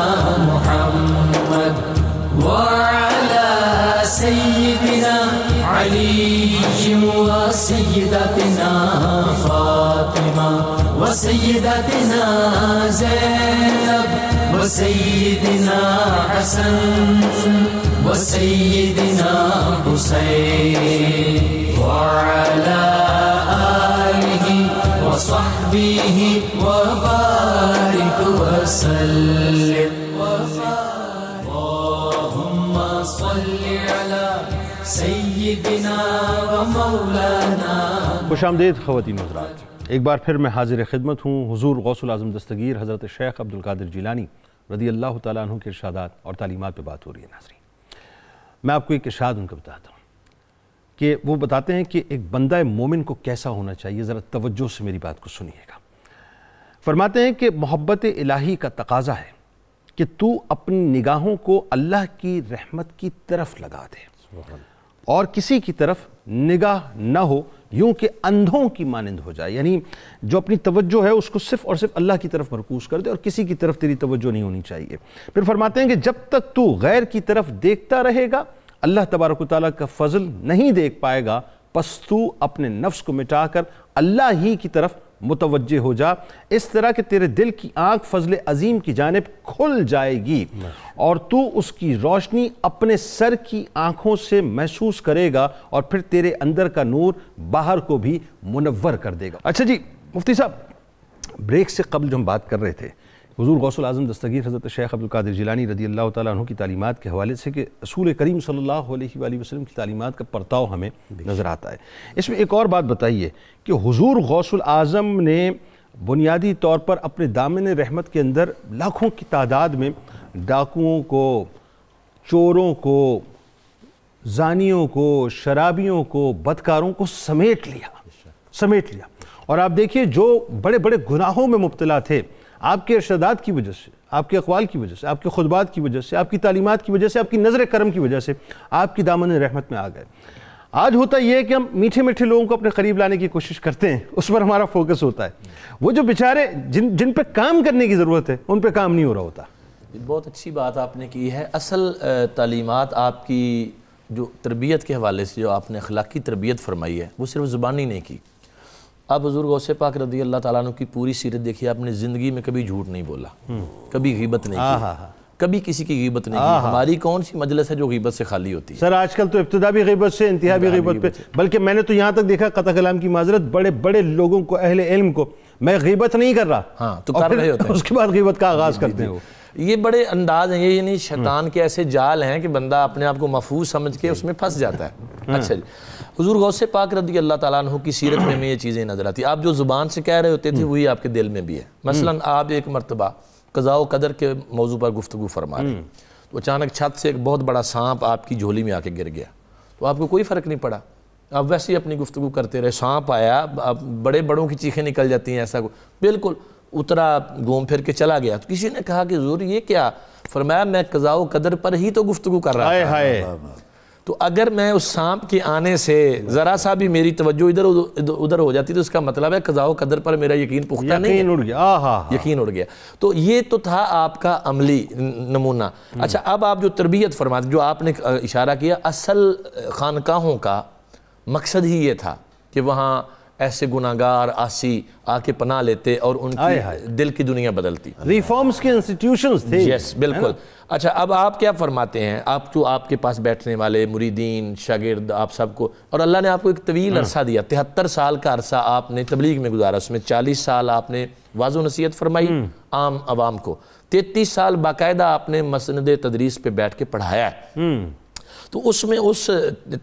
محمد وعلى سيدنا علي وسيدتنا فاطمة وسيدتنا زينب وسيدنا حسن وسيدنا حسين وعلى آله وصحبه وبارك وسلم اللهم صل على سيدنا ومولانا. خوش آمدید خواتین و حضرات، ایک بار پھر میں حاضر خدمت ہوں حضور غوث العظم دستگیر حضرت شیخ عبدالقادر جیلانی رضی اللہ تعالیٰ عنہ کے ارشادات اور تعلیمات پہ بات ہو رہی ہے. ناظرین، میں آپ کو ایک ارشاد ان کا بتاتا ہوں کہ وہ بتاتے ہیں کہ ایک بندہ مومن کو کیسا ہونا چاہیے. ذرا توجہ سے میری بات کو سنیے گا. فرماتے ہیں کہ محبت الہی کا تقاضا ہے کہ تو اپنی نگاہوں کو اللہ کی رحمت کی طرف لگا دے اور کسی کی طرف نگاہ نہ ہو، یوں کہ اندھوں کی مانند ہو جائے. یعنی جو اپنی توجہ ہے اس کو صرف اور صرف اللہ کی طرف مرکوز کر دے اور کسی کی طرف تیری توجہ نہیں ہونی چاہیے. پھر فرماتے ہیں کہ جب تک تو غیر کی طرف دیکھتا رہے گا اللہ تبارک و تعالیٰ کا فضل نہیں دیکھ پائے گا، پس تو اپنے نفس کو مٹا کر اللہ ہی کی طرف متوجہ ہو جا. اس طرح کہ تیرے دل کی آنکھ فضل عظیم کی جانب کھل جائے گی اور تو اس کی روشنی اپنے سر کی آنکھوں سے محسوس کرے گا اور پھر تیرے اندر کا نور باہر کو بھی منور کر دے گا. اچھا جی مفتی صاحب، بریک سے قبل جو ہم بات کر رہے تھے حضور غوث العظم دستگیر حضرت شیخ عبدالقادر جیلانی رضی اللہ تعالیٰ عنہ کی تعلیمات کے حوالے سے کہ رسول کریم صلی اللہ علیہ وآلہ وسلم کی تعلیمات کا پرتاؤ ہمیں نظر آتا ہے. اس میں ایک اور بات بتائیے کہ حضور غوث العظم نے بنیادی طور پر اپنے دامن رحمت کے اندر لاکھوں کی تعداد میں ڈاکوؤں کو، چوروں کو، زانیوں کو، شرابیوں کو، بدکاروں کو سمیٹ لیا. اور آپ دیکھیے جو بڑے بڑے گناہوں میں مبتلا تھے، آپ کے ارشادات کی وجہ سے، آپ کے اقوال کی وجہ سے، آپ کے خطبات کی وجہ سے، آپ کی تعلیمات کی وجہ سے، آپ کی نظر کرم کی وجہ سے آپ کی دامن رحمت میں آ گئے. آج ہوتا یہ ہے کہ ہم میٹھے میٹھے لوگوں کو اپنے قریب لانے کی کوشش کرتے ہیں، اس پر ہمارا فوکس ہوتا ہے. وہ جو بیچارے جن پہ کام کرنے کی ضرورت ہے ان پہ کام نہیں ہو رہا ہوتا. بہت اچھی بات آپ نے کی ہے. اصل تعلیمات آپ کی جو تربیت کے حوالے سے جو آپ نے اخلاقی تربیت فرمائی ہے وہ صرف زبانی نہیں کی. اب حضور غوث پاک رضی اللہ تعالیٰ عنہ کی پوری سیرت دیکھیے، آپ نے زندگی میں کبھی جھوٹ نہیں بولا، کبھی غیبت نہیں کی، کبھی کسی کی غیبت نہیں کی. ہماری کون سی مجلس ہے جو غیبت سے خالی ہوتی ہے؟ سر آج کل تو ابتدا بھی غیبت سے، انتہا بھی غیبت پہ، بلکہ میں نے تو یہاں تک دیکھا قطع کلام کی معذرت بڑے بڑے لوگوں کو، اہل علم کو، میں غیبت نہیں کر رہا، ہاں تو کر رہے ہوتے ہیں، اس کے بعد غیبت کا آغاز کرتے ہیں. یہ بڑے انداز ہیں، یہ یعنی شیطان کے ایسے جال ہیں کہ بندہ اپنے آپ کو محفوظ سمجھ کے اس میں پھنس جاتا ہے. اچھا جی، حضور غوث پاک رضی اللہ تعالیٰ عنہ کی سیرت میں یہ چیزیں نظر آتی. آپ جو زبان سے کہہ رہے ہوتے تھے وہی آپ کے دل میں بھی ہے. مثلا آپ ایک مرتبہ قضاء و قدر کے موضوع پر گفتگو فرما رہے تو اچانک چھت سے ایک بہت بڑا سانپ آپ کی جھولی میں آ کے گر گیا تو آپ کو کوئی فرق نہیں پڑا، آپ ویسے ہی اپنی گفتگو کرتے رہے. سانپ آیا، بڑے بڑوں کی چیخیں نکل جاتی ہیں، ایسا بالکل اترا، گھوم پھر کے چلا گیا. تو کسی نے کہا کہ حضور یہ کیا؟ فرمایا میں قضاء و قدر پر ہی تو گفتگو کر رہا تھا. تو اگر میں اس سانپ کے آنے سے ذرا سا بھی میری توجہ ادھر ہو جاتی تو اس کا مطلب ہے قضاء و قدر پر میرا یقین پختہ نہیں، یقین اڑ گیا. تو یہ تو تھا آپ کا عملی نمونہ. اچھا اب آپ جو تربیت فرماتے، جو آپ نے اشارہ کیا، اصل خانقاہوں کا مقصد ہی یہ تھا کہ وہاں ایسے گناہگار آسی آ کے پناہ لیتے اور ان کی دل کی دنیا بدلتی. ریفارمز کے انسٹیٹیوشنز تھے. یس بالکل. اچھا اب آپ کیا فرماتے ہیں؟ آپ تو آپ کے پاس بیٹھنے والے مریدین، شاگرد، آپ سب کو، اور اللہ نے آپ کو ایک طویل عرصہ دیا، 73 سال کا عرصہ آپ نے تبلیغ میں گزارا، اس میں 40 سال آپ نے واضح و نصیحت فرمائی عام عوام کو، 33 سال باقاعدہ آپ نے مسند تدریس پہ بیٹھ کے پڑھایا ہے. تو اس میں اس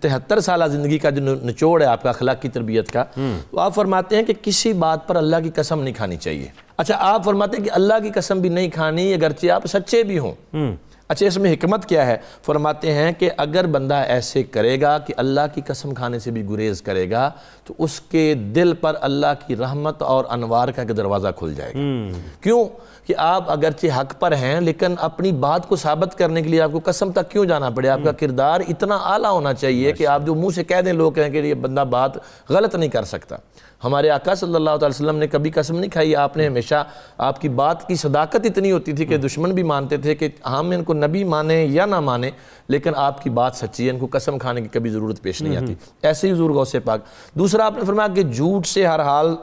73 سالہ زندگی کا جو نچوڑ ہے آپ کا اخلاق کی تربیت کا، تو آپ فرماتے ہیں کہ کسی بات پر اللہ کی قسم نہیں کھانی چاہیے. اچھا آپ فرماتے ہیں کہ اللہ کی قسم بھی نہیں کھانی اگرچہ آپ سچے بھی ہوں. اچھا اس میں حکمت کیا ہے؟ فرماتے ہیں کہ اگر بندہ ایسے کرے گا کہ اللہ کی قسم کھانے سے بھی گریز کرے گا تو اس کے دل پر اللہ کی رحمت اور انوار کا دروازہ کھل جائے گا. کیوں کہ آپ اگرچہ حق پر ہیں لیکن اپنی بات کو ثابت کرنے کے لیے آپ کو قسم تک کیوں جانا پڑے؟ آپ کا کردار اتنا اعلیٰ ہونا چاہیے کہ آپ جو منہ سے کہہ دیں لوگ کہیں کہ یہ بندہ بات غلط نہیں کر سکتا. ہمارے آقا صلی اللہ علیہ وسلم نے کبھی قسم نہیں کھائی. آپ نے ہمیشہ، آپ کی بات کی صداقت اتنی ہوتی تھی کہ دشمن بھی مانتے تھے کہ ہم ان کو نبی مانیں یا نہ مانیں لیکن آپ کی بات سچی ہے، ان کو قسم کھانے کی کبھی ضرورت پیش نہیں آتی. ایسے ہی حضور غوث پاک. دوسرا آپ نے فرمایا کہ جھوٹ سے ہر حال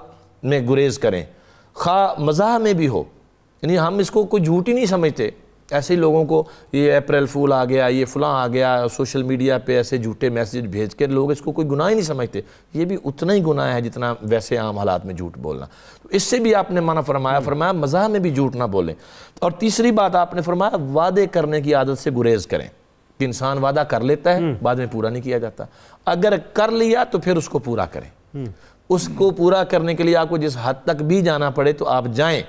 میں گریز کریں، خواہ مزاح میں بھی ہو. یعنی ہم اس کو کوئی جھوٹ ہی نہیں سمجھتے ایسے ہی لوگوں کو یہ اپریل فول آ گیا، یہ فلاں آ گیا، سوشل میڈیا پہ ایسے جھوٹے میسیج بھیج کے لوگ اس کو کوئی گناہ ہی نہیں سمجھتے. یہ بھی اتنا ہی گناہ ہے جتنا ویسے عام حالات میں جھوٹ بولنا. تو اس سے بھی آپ نے منع فرمایا مزاح میں بھی جھوٹ نہ بولیں. اور تیسری بات آپ نے فرمایا وعدے کرنے کی عادت سے گریز کریں کہ انسان وعدہ کر لیتا ہے بعد میں پورا نہیں کیا جاتا. اگر کر لیا تو پھر اس کو پورا کریں. اس کو پورا کرنے کے لیے آپ کو جس حد تک بھی جانا پڑے تو آپ جائیں.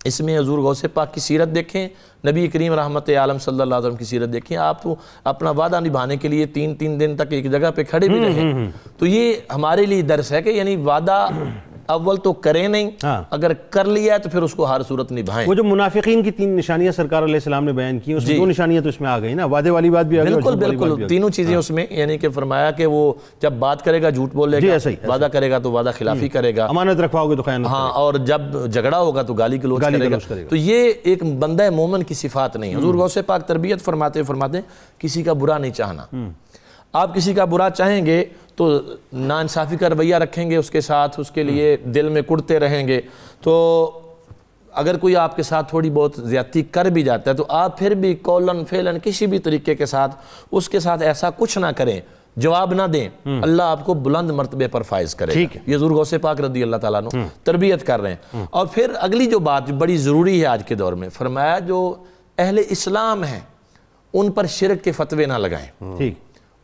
اس میں حضور غوث پاک کی سیرت دیکھیں، نبی کریم رحمت عالم صلی اللہ علیہ وسلم کی سیرت دیکھیں. آپ تو اپنا وعدہ نبھانے کے لیے 3 دن تک ایک جگہ پہ کھڑے بھی رہیں. تو یہ ہمارے لیے درس ہے کہ یعنی وعدہ اول تو کریں نہیں، اگر کر لیا ہے تو پھر اس کو ہر صورت نبھائیں. وہ جو منافقین کی 3 نشانیاں سرکار علیہ السلام نے بیان کی، اس میں 2 نشانیاں تو اس میں آ گئی نا، وعدے والی بات بھی آ گئی. بالکل تینوں چیزیں اس میں، یعنی کہ فرمایا کہ وہ جب بات کرے گا جھوٹ بولے گا، وعدہ کرے گا تو وعدہ خلافی کرے گا، امانت رکھواؤ گے تو خیانت، ہاں، اور جب جھگڑا ہوگا تو گالی گلوچ کرے گا. تو یہ ایک بندہ مومن کی صفات نہیں. حضور غوث پاک تربیت فرماتے کسی کا برا نہیں چاہنا. آپ کسی کا برا چاہیں گے تو ناانصافی کا رویہ رکھیں گے اس کے ساتھ، اس کے لیے دل میں کڑتے رہیں گے. تو اگر کوئی آپ کے ساتھ تھوڑی بہت زیادتی کر بھی جاتا ہے تو آپ پھر بھی قولن فعلن کسی بھی طریقے کے ساتھ اس کے ساتھ ایسا کچھ نہ کریں، جواب نہ دیں. اللہ آپ کو بلند مرتبے پر فائز کرے. یہ حضور غوث پاک رضی اللہ تعالیٰ عنہ تربیت کر رہے ہیں. اور پھر اگلی جو بات بڑی ضروری ہے آج کے دور میں، فرمایا جو اہل اسلام ہیں ان پر شرک کے فتوے نہ لگائیں.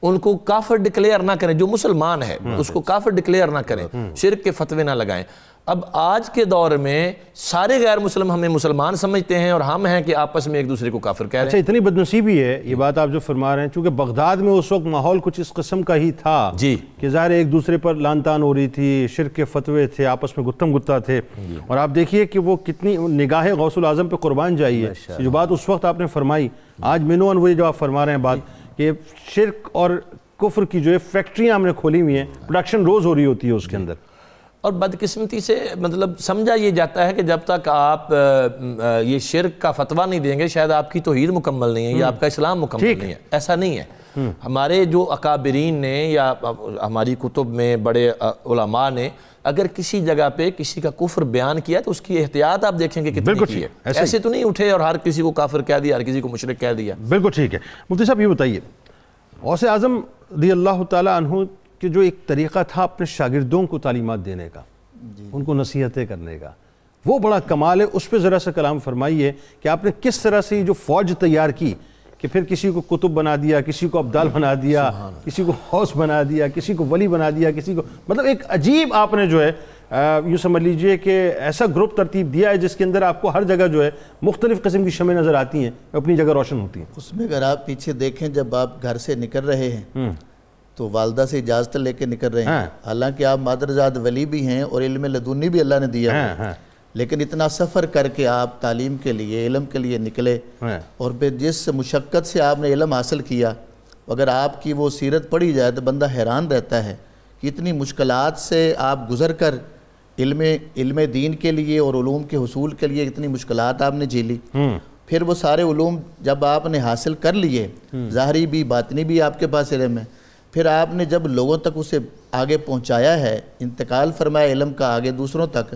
ان کو کافر ڈکلیئر نہ کریں. جو مسلمان ہے اس کو کافر ڈکلیئر نہ کریں، شرک کے فتوے نہ لگائیں. اب آج کے دور میں سارے غیر مسلم ہمیں مسلمان سمجھتے ہیں اور ہم ہیں کہ آپس میں ایک دوسرے کو کافر کہہ رہے ہیں. اچھا، اتنی بدنصیبی ہے یہ بات آپ جو فرما رہے ہیں، چونکہ بغداد میں اس وقت ماحول کچھ اس قسم کا ہی تھا کہ ظاہر ایک دوسرے پر لان تان ہو رہی تھی، شرک کے فتوے تھے، آپس میں گتم گتا تھے. اور آپ دیکھیے کہ وہ کتنی نگاہ غوث العظم پہ قربان جائی ہے. جو بات اس وقت آپ نے فرمائی، آج مینوان وہی جو آپ فرما رہے ہیں بات، کہ شرک اور کفر کی جو ہے فیکٹریاں ہم نے کھولی ہوئی ہیں، پروڈکشن روز ہو رہی ہوتی ہے اس کے اندر. اور بدقسمتی سے مطلب سمجھا یہ جاتا ہے کہ جب تک آپ یہ شرک کا فتویٰ نہیں دیں گے شاید آپ کی توحید مکمل نہیں ہے یا آپ کا اسلام مکمل نہیں ہے. ایسا نہیں ہے. ہمارے جو اکابرین نے یا ہماری کتب میں بڑے علماء نے اگر کسی جگہ پہ کسی کا کفر بیان کیا تو اس کی احتیاط آپ دیکھیں کہ کتنی کی ہے. ایسے تو نہیں اٹھے اور ہر کسی کو کافر کہہ دیا، ہر کسی کو مشرک کہہ دیا. بالکل ٹھیک ہے. مفتی صاحب یہ بتائیے، غوث اعظم رضی اللہ تعالیٰ عنہ کہ جو ایک طریقہ تھا اپنے شاگردوں کو تعلیمات دینے کا، ان کو نصیحتیں کرنے کا، وہ بڑا کمال ہے. اس پہ ذرا سا کلام فرمائیے کہ آپ نے کس طرح سے جو فوج تیار کی کہ پھر کسی کو کتب بنا دیا، کسی کو ابدال بنا دیا، کسی کو غوث بنا دیا، کسی کو ولی بنا دیا، کسی کو مطلب ایک عجیب آپ نے جو ہے یوں سمجھ لیجئے کہ ایسا گروپ ترتیب دیا ہے جس کے اندر آپ کو ہر جگہ جو ہے مختلف قسم کی شمعیں نظر آتی ہیں، اپنی جگہ روشن ہوتی ہیں. اس میں اگر آپ پیچھے دیکھیں جب آپ گھر سے نکل رہے ہیں تو والدہ سے اجازت لے کے نکل رہے ہیں، حالانکہ آپ مادرزاد ولی بھی ہیں اور علم لدنی بھی اللہ نے دیا، لیکن اتنا سفر کر کے آپ تعلیم کے لیے، علم کے لیے نکلے. اور پھر جس مشقت سے آپ نے علم حاصل کیا، اگر آپ کی وہ سیرت پڑھی جائے تو بندہ حیران رہتا ہے کہ اتنی مشکلات سے آپ گزر کر علم دین کے لیے اور علوم کے حصول کے لیے اتنی مشکلات آپ نے جھیلی. پھر وہ سارے علوم جب آپ نے حاصل کر لیے، ظاہری بھی باطنی بھی آپ کے پاس علم ہے، پھر آپ نے جب لوگوں تک اسے آگے پہنچایا ہے، انتقال فرمایا علم کا آگے دوسروں تک،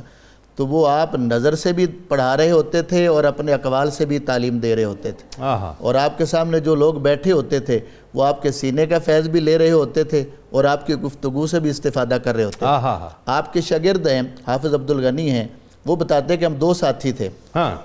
تو وہ آپ نظر سے بھی پڑھا رہے ہوتے تھے اور اپنے اقوال سے بھی تعلیم دے رہے ہوتے تھے. اور آپ کے سامنے جو لوگ بیٹھے ہوتے تھے وہ آپ کے سینے کا فیض بھی لے رہے ہوتے تھے اور آپ کی گفتگو سے بھی استفادہ کر رہے ہوتے تھے. آپ کے شاگرد ہیں حافظ عبدالغنی ہیں، وہ بتاتے ہیں کہ ہم 2 ساتھی تھے،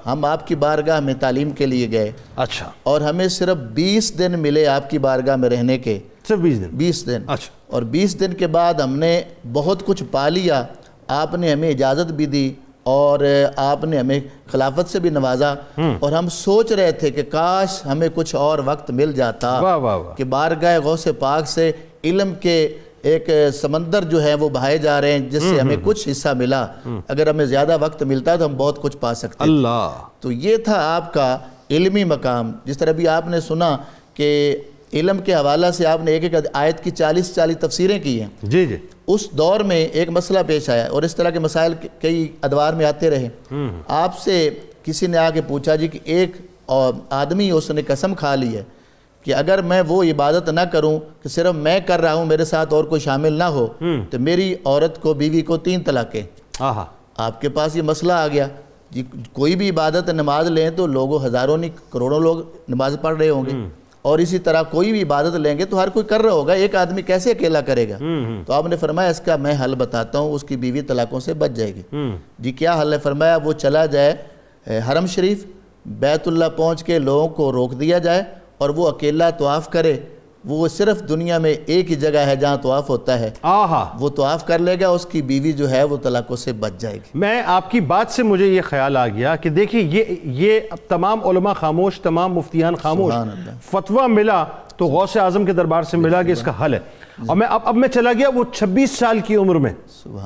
ہم آپ کی بارگاہ میں تعلیم کے لیے گئے، اچھا، اور ہمیں صرف 20 دن ملے آپ کی بارگاہ میں رہنے کے، صرف 20 دن. اچھا. اور 20 دن کے بعد ہم نے بہت کچھ پا لیا. آپ نے ہمیں اجازت بھی دی اور آپ نے ہمیں خلافت سے بھی نوازا، اور ہم سوچ رہے تھے کہ کاش ہمیں کچھ اور وقت مل جاتا کہ بارگاہ غوث پاک سے علم کے ایک سمندر جو ہے وہ بہائے جا رہے ہیں جس سے ہمیں کچھ حصہ ملا، اگر ہمیں زیادہ وقت ملتا تو ہم بہت کچھ پا سکتے. تو یہ تھا آپ کا علمی مقام. جس طرح بھی آپ نے سنا کہ علم کے حوالہ سے آپ نے ایک آیت کی 40 تفسیریں کی ہیں. جی جی. اس دور میں ایک مسئلہ پیش آیا اور اس طرح کے مسائل کئی ادوار میں آتے رہے. آپ سے کسی نے آگے پوچھا جی کہ ایک آدمی اس نے قسم کھا لی ہے کہ اگر میں وہ عبادت نہ کروں کہ صرف میں کر رہا ہوں، میرے ساتھ اور کوئی شامل نہ ہو، تو میری عورت کو، بیوی کو 3 طلاقیں. آپ کے پاس یہ مسئلہ آ گیا. کوئی بھی عبادت نماز لیں تو لوگوں ہزاروں نہیں کروڑوں لوگ نماز پڑھ رہے ہوں گے، اور اسی طرح کوئی بھی عبادت لیں گے تو ہر کوئی کر رہا ہوگا، ایک آدمی کیسے اکیلا کرے گا؟ تو آپ نے فرمایا اس کا میں حل بتاتا ہوں، اس کی بیوی طلاقوں سے بچ جائے گی۔ جی کیا حل ہے؟ فرمایا وہ چلا جائے حرم شریف، بیت اللہ پہنچ کے لوگوں کو روک دیا جائے اور وہ اکیلا طواف کرے۔ وہ صرف دنیا میں ایک ہی جگہ ہے جہاں طواف ہوتا ہے، وہ طواف کر لے گا، اس کی بیوی جو ہے وہ طلاقوں سے بچ جائے گی۔ میں آپ کی بات سے مجھے یہ خیال آ گیا کہ دیکھیے یہ اب تمام علماء خاموش، تمام مفتیان خاموش، فتویٰ ملا تو غوث اعظم کے دربار سے ملا کہ اس کا حل ہے۔ اور میں اب میں چلا گیا وہ 26 سال کی عمر میں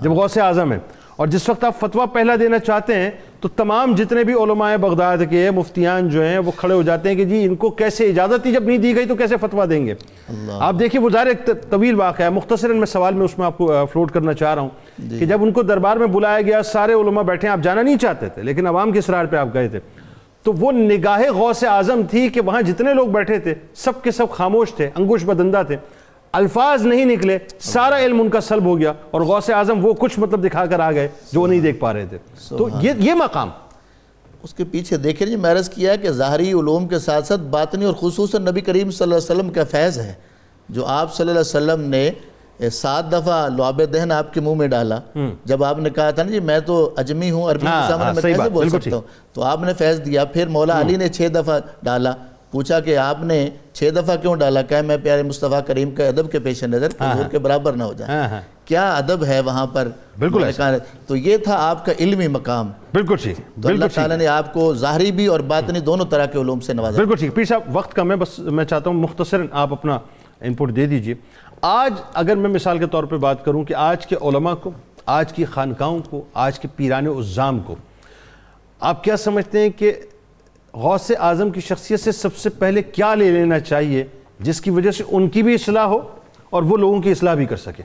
جب غوث اعظم ہے، اور جس وقت آپ فتویٰ پہلا دینا چاہتے ہیں تو تمام جتنے بھی علماء بغداد کے مفتیان جو ہیں وہ کھڑے ہو جاتے ہیں کہ جی ان کو کیسے اجازت ہی جب نہیں دی گئی تو کیسے فتویٰ دیں گے؟ آپ دیکھیے وہ ظاہر ایک طویل واقعہ ہے، مختصراً میں سوال میں اس میں آپ کو فلوٹ کرنا چاہ رہا ہوں کہ جب ان کو دربار میں بلایا گیا، سارے علماء بیٹھے ہیں، آپ جانا نہیں چاہتے تھے لیکن عوام کے اصرار پہ آپ گئے تھے، تو وہ نگاہ غوث اعظم تھی کہ وہاں جتنے لوگ بیٹھے تھے سب کے سب خاموش تھے، انگوش بدندہ تھے، الفاظ نہیں نکلے، سارا علم ان کا سلب ہو گیا اور غوث اعظم وہ کچھ مطلب دکھا کر آ گئے جو وہ نہیں دیکھ پا رہے تھے۔ تو یہ مقام اس کے پیچھے دیکھیں جی، میں عرض کیا ہے کہ ظاہری علوم کے ساتھ ساتھ باطنی اور خصوصاً نبی کریم صلی اللہ علیہ وسلم کا فیض ہے، جو آپ صلی اللہ علیہ وسلم نے 7 دفعہ لعاب دہن آپ کے منہ میں ڈالا۔ جب آپ نے کہا تھا نا جی میں تو اجمی ہوں، عربی کے سامنے میں کیسے بول سکتا ہوں، تو آپ نے فیض دیا۔ پھر مولا علی نے 6 دفعہ ڈالا، پوچھا کہ آپ نے 6 دفعہ کیوں ڈالا؟ کہا میں پیارے مصطفیٰ کریم کے ادب کے پیش نظر حضور کے برابر نہ ہو جائیں۔ کیا ادب ہے وہاں پر، بالکل تو یہ تھا آپ کا علمی مقام۔ بالکل ٹھیک، تو اللہ تعالیٰ نے آپ کو ظاہری بھی اور باطنی دونوں طرح کے علوم سے نوازا۔ بالکل ٹھیک۔ پیر صاحب وقت کم ہے، بس میں چاہتا ہوں مختصراً آپ اپنا انپٹ دے دیجئے۔ آج اگر میں مثال کے طور پہ بات کروں کہ آج کے علماء کو، آج کی خانقاہوں کو، آج کے پیران عظام کو آپ کیا سمجھتے ہیں کہ غوث اعظم کی شخصیت سے سب سے پہلے کیا لے لینا چاہیے جس کی وجہ سے ان کی بھی اصلاح ہو اور وہ لوگوں کی اصلاح بھی کر سکیں؟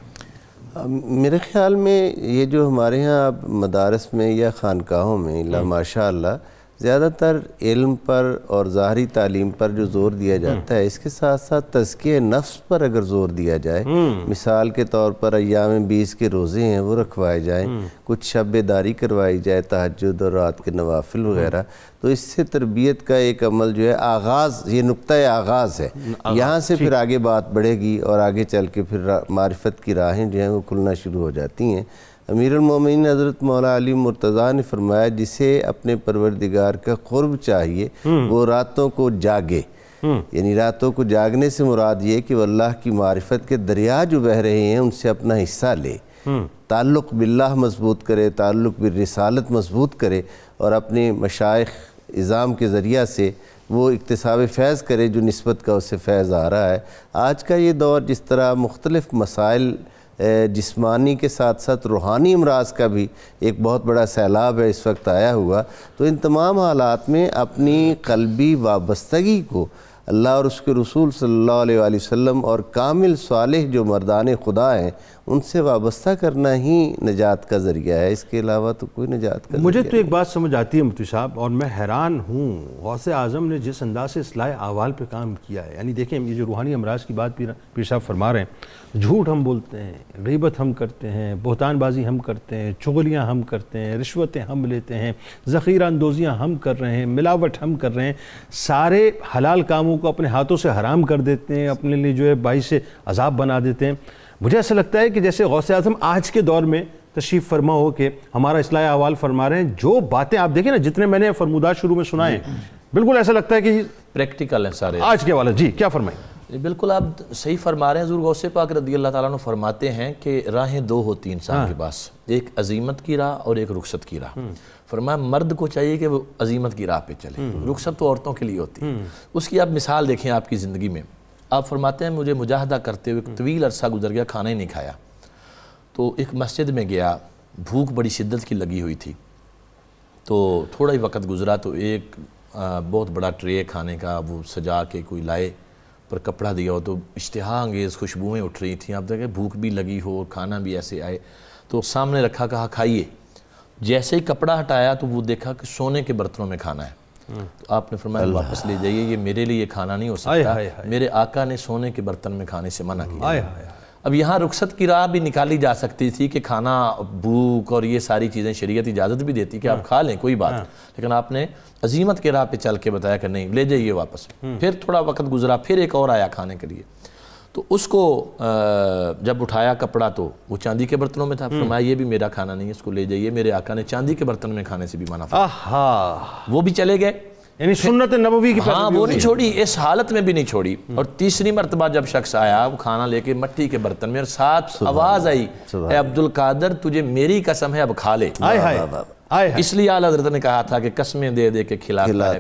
میرے خیال میں یہ جو ہمارے ہاں مدارس میں یا خانقاہوں میں ماشاء اللہ زیادہ تر علم پر اور ظاہری تعلیم پر جو زور دیا جاتا ہے، اس کے ساتھ ساتھ تزکیہ نفس پر اگر زور دیا جائے، مثال کے طور پر ایام 20 کے روزے ہیں وہ رکھوائے جائیں، کچھ شب بیداری کروائی جائے، تہجد اور رات کے نوافل وغیرہ، تو اس سے تربیت کا ایک عمل جو ہے آغاز، یہ نقطۂ آغاز ہے، یہاں سے پھر آگے بات بڑھے گی اور آگے چل کے پھر معرفت کی راہیں جو ہیں وہ کھلنا شروع ہو جاتی ہیں۔ امیر المومنین حضرت مولا علی مرتضیٰ نے فرمایا جسے اپنے پروردگار کا قرب چاہیے وہ راتوں کو جاگے، یعنی راتوں کو جاگنے سے مراد یہ کہ وہ اللہ کی معرفت کے دریا جو بہہ رہے ہیں ان سے اپنا حصہ لے، تعلق باللہ مضبوط کرے، تعلق بالرسالت مضبوط کرے اور اپنے مشائخ اعظام کے ذریعہ سے وہ اکتساب فیض کرے جو نسبت کا اس سے فیض آ رہا ہے۔ آج کا یہ دور جس طرح مختلف مسائل جسمانی کے ساتھ ساتھ روحانی امراض کا بھی ایک بہت بڑا سیلاب ہے اس وقت آیا ہوا، تو ان تمام حالات میں اپنی قلبی وابستگی کو اللہ اور اس کے رسول صلی اللہ علیہ وآلہ وسلم اور کامل صالح جو مردان خدا ہیں ان سے وابستہ کرنا ہی نجات کا ذریعہ ہے، اس کے علاوہ تو کوئی نجات کا ذریعہ مجھے تو ایک بات سمجھ آتی ہے مفتی صاحب، اور میں حیران ہوں غوث اعظم نے جس انداز سے اصلاح احوال پہ کام کیا ہے، یعنی دیکھیں یہ جو روحانی امراض کی بات پیر صاحب فرما رہے ہیں، جھوٹ ہم بولتے ہیں، غیبت ہم کرتے ہیں، بہتان بازی ہم کرتے ہیں، چغلیاں ہم کرتے ہیں، رشوتیں ہم لیتے ہیں، ذخیرہ اندوزیاں ہم کر رہے ہیں، ملاوٹ ہم کر رہے ہیں، سارے حلال کاموں کو اپنے ہاتھوں سے حرام کر دیتے ہیں، اپنے لیے جو ہے باعث عذاب بنا دیتے ہیں۔ مجھے ایسا لگتا ہے کہ جیسے غوث اعظم آج کے دور میں تشریف فرما ہو کے ہمارا اصلاح احوال فرما رہے ہیں، جو باتیں آپ دیکھیں نا جتنے میں نے فرمودات شروع میں سنائے ہیں، بالکل ایسا لگتا ہے کہ پریکٹیکل ہیں سارے آج کے حوالے۔ جی کیا فرمائیں؟ بالکل آپ صحیح فرما رہے ہیں۔ حضور غوث پاک رضی اللہ تعالیٰ عنہ فرماتے ہیں کہ راہیں دو ہوتی ہیں انسان کے پاس، ایک عزیمت کی راہ اور ایک رخصت کی راہ۔ فرمایا مرد کو چاہیے کہ وہ عزیمت کی راہ پہ چلے، رخصت تو عورتوں کے لیے ہوتی ہے۔ اس کی آپ مثال دیکھیں آپ کی زندگی میں، آپ فرماتے ہیں مجھے مجاہدہ کرتے ہوئے طویل عرصہ گزر گیا، کھانا ہی نہیں کھایا، تو ایک مسجد میں گیا، بھوک بڑی شدت کی لگی ہوئی تھی، تو تھوڑا ہی وقت گزرا تو ایک بہت بڑا ٹرے کھانے کا وہ سجا کے کوئی لائے، پر کپڑا دیا ہو تو اشتہا انگیز خوشبوئیں اٹھ رہی تھیں، آپ دیکھیں بھوک بھی لگی ہو اور کھانا بھی ایسے آئے، تو سامنے رکھا، کہا کھائیے۔ جیسے ہی کپڑا ہٹایا تو وہ دیکھا کہ سونے کے برتنوں میں کھانا ہے، تو آپ نے فرمایا واپس لے جائیے، یہ میرے لیے یہ کھانا نہیں ہو سکتا، میرے آقا نے سونے کے برتن میں کھانے سے منع کیا۔ اب یہاں رخصت کی راہ بھی نکالی جا سکتی تھی کہ کھانا بھوک اور یہ ساری چیزیں شریعت اجازت بھی دیتی کہ آپ کھا لیں کوئی بات، لیکن آپ نے عزیمت کے راہ پہ چل کے بتایا کہ نہیں لے جائیے واپس. پھر تھوڑا وقت گزرا، پھر ایک اور آیا کھانے کے لیے، تو اس کو جب اٹھایا کپڑا تو وہ چاندی کے برتنوں میں تھا. فرمایا یہ بھی میرا کھانا نہیں ہے، اس کو لے جائیے. میرے آقا نے چاندی کے برتن میں کھانے سے بھی منع فرمایا. وہ بھی چلے گئے، یعنی سنت نبوی کی ہاں وہ نہیں چھوڑی، اس حالت میں بھی نہیں چھوڑی. اور تیسری مرتبہ جب شخص آیا وہ کھانا لے کے مٹی کے برتن میں، اور ساتھ آواز آئی اے عبد القادر تجھے میری قسم ہے اب کھا لے. اس لیے اعلیٰ حضرت نے کہا تھا کہ قسمیں دے دے کے کھلاتا ہے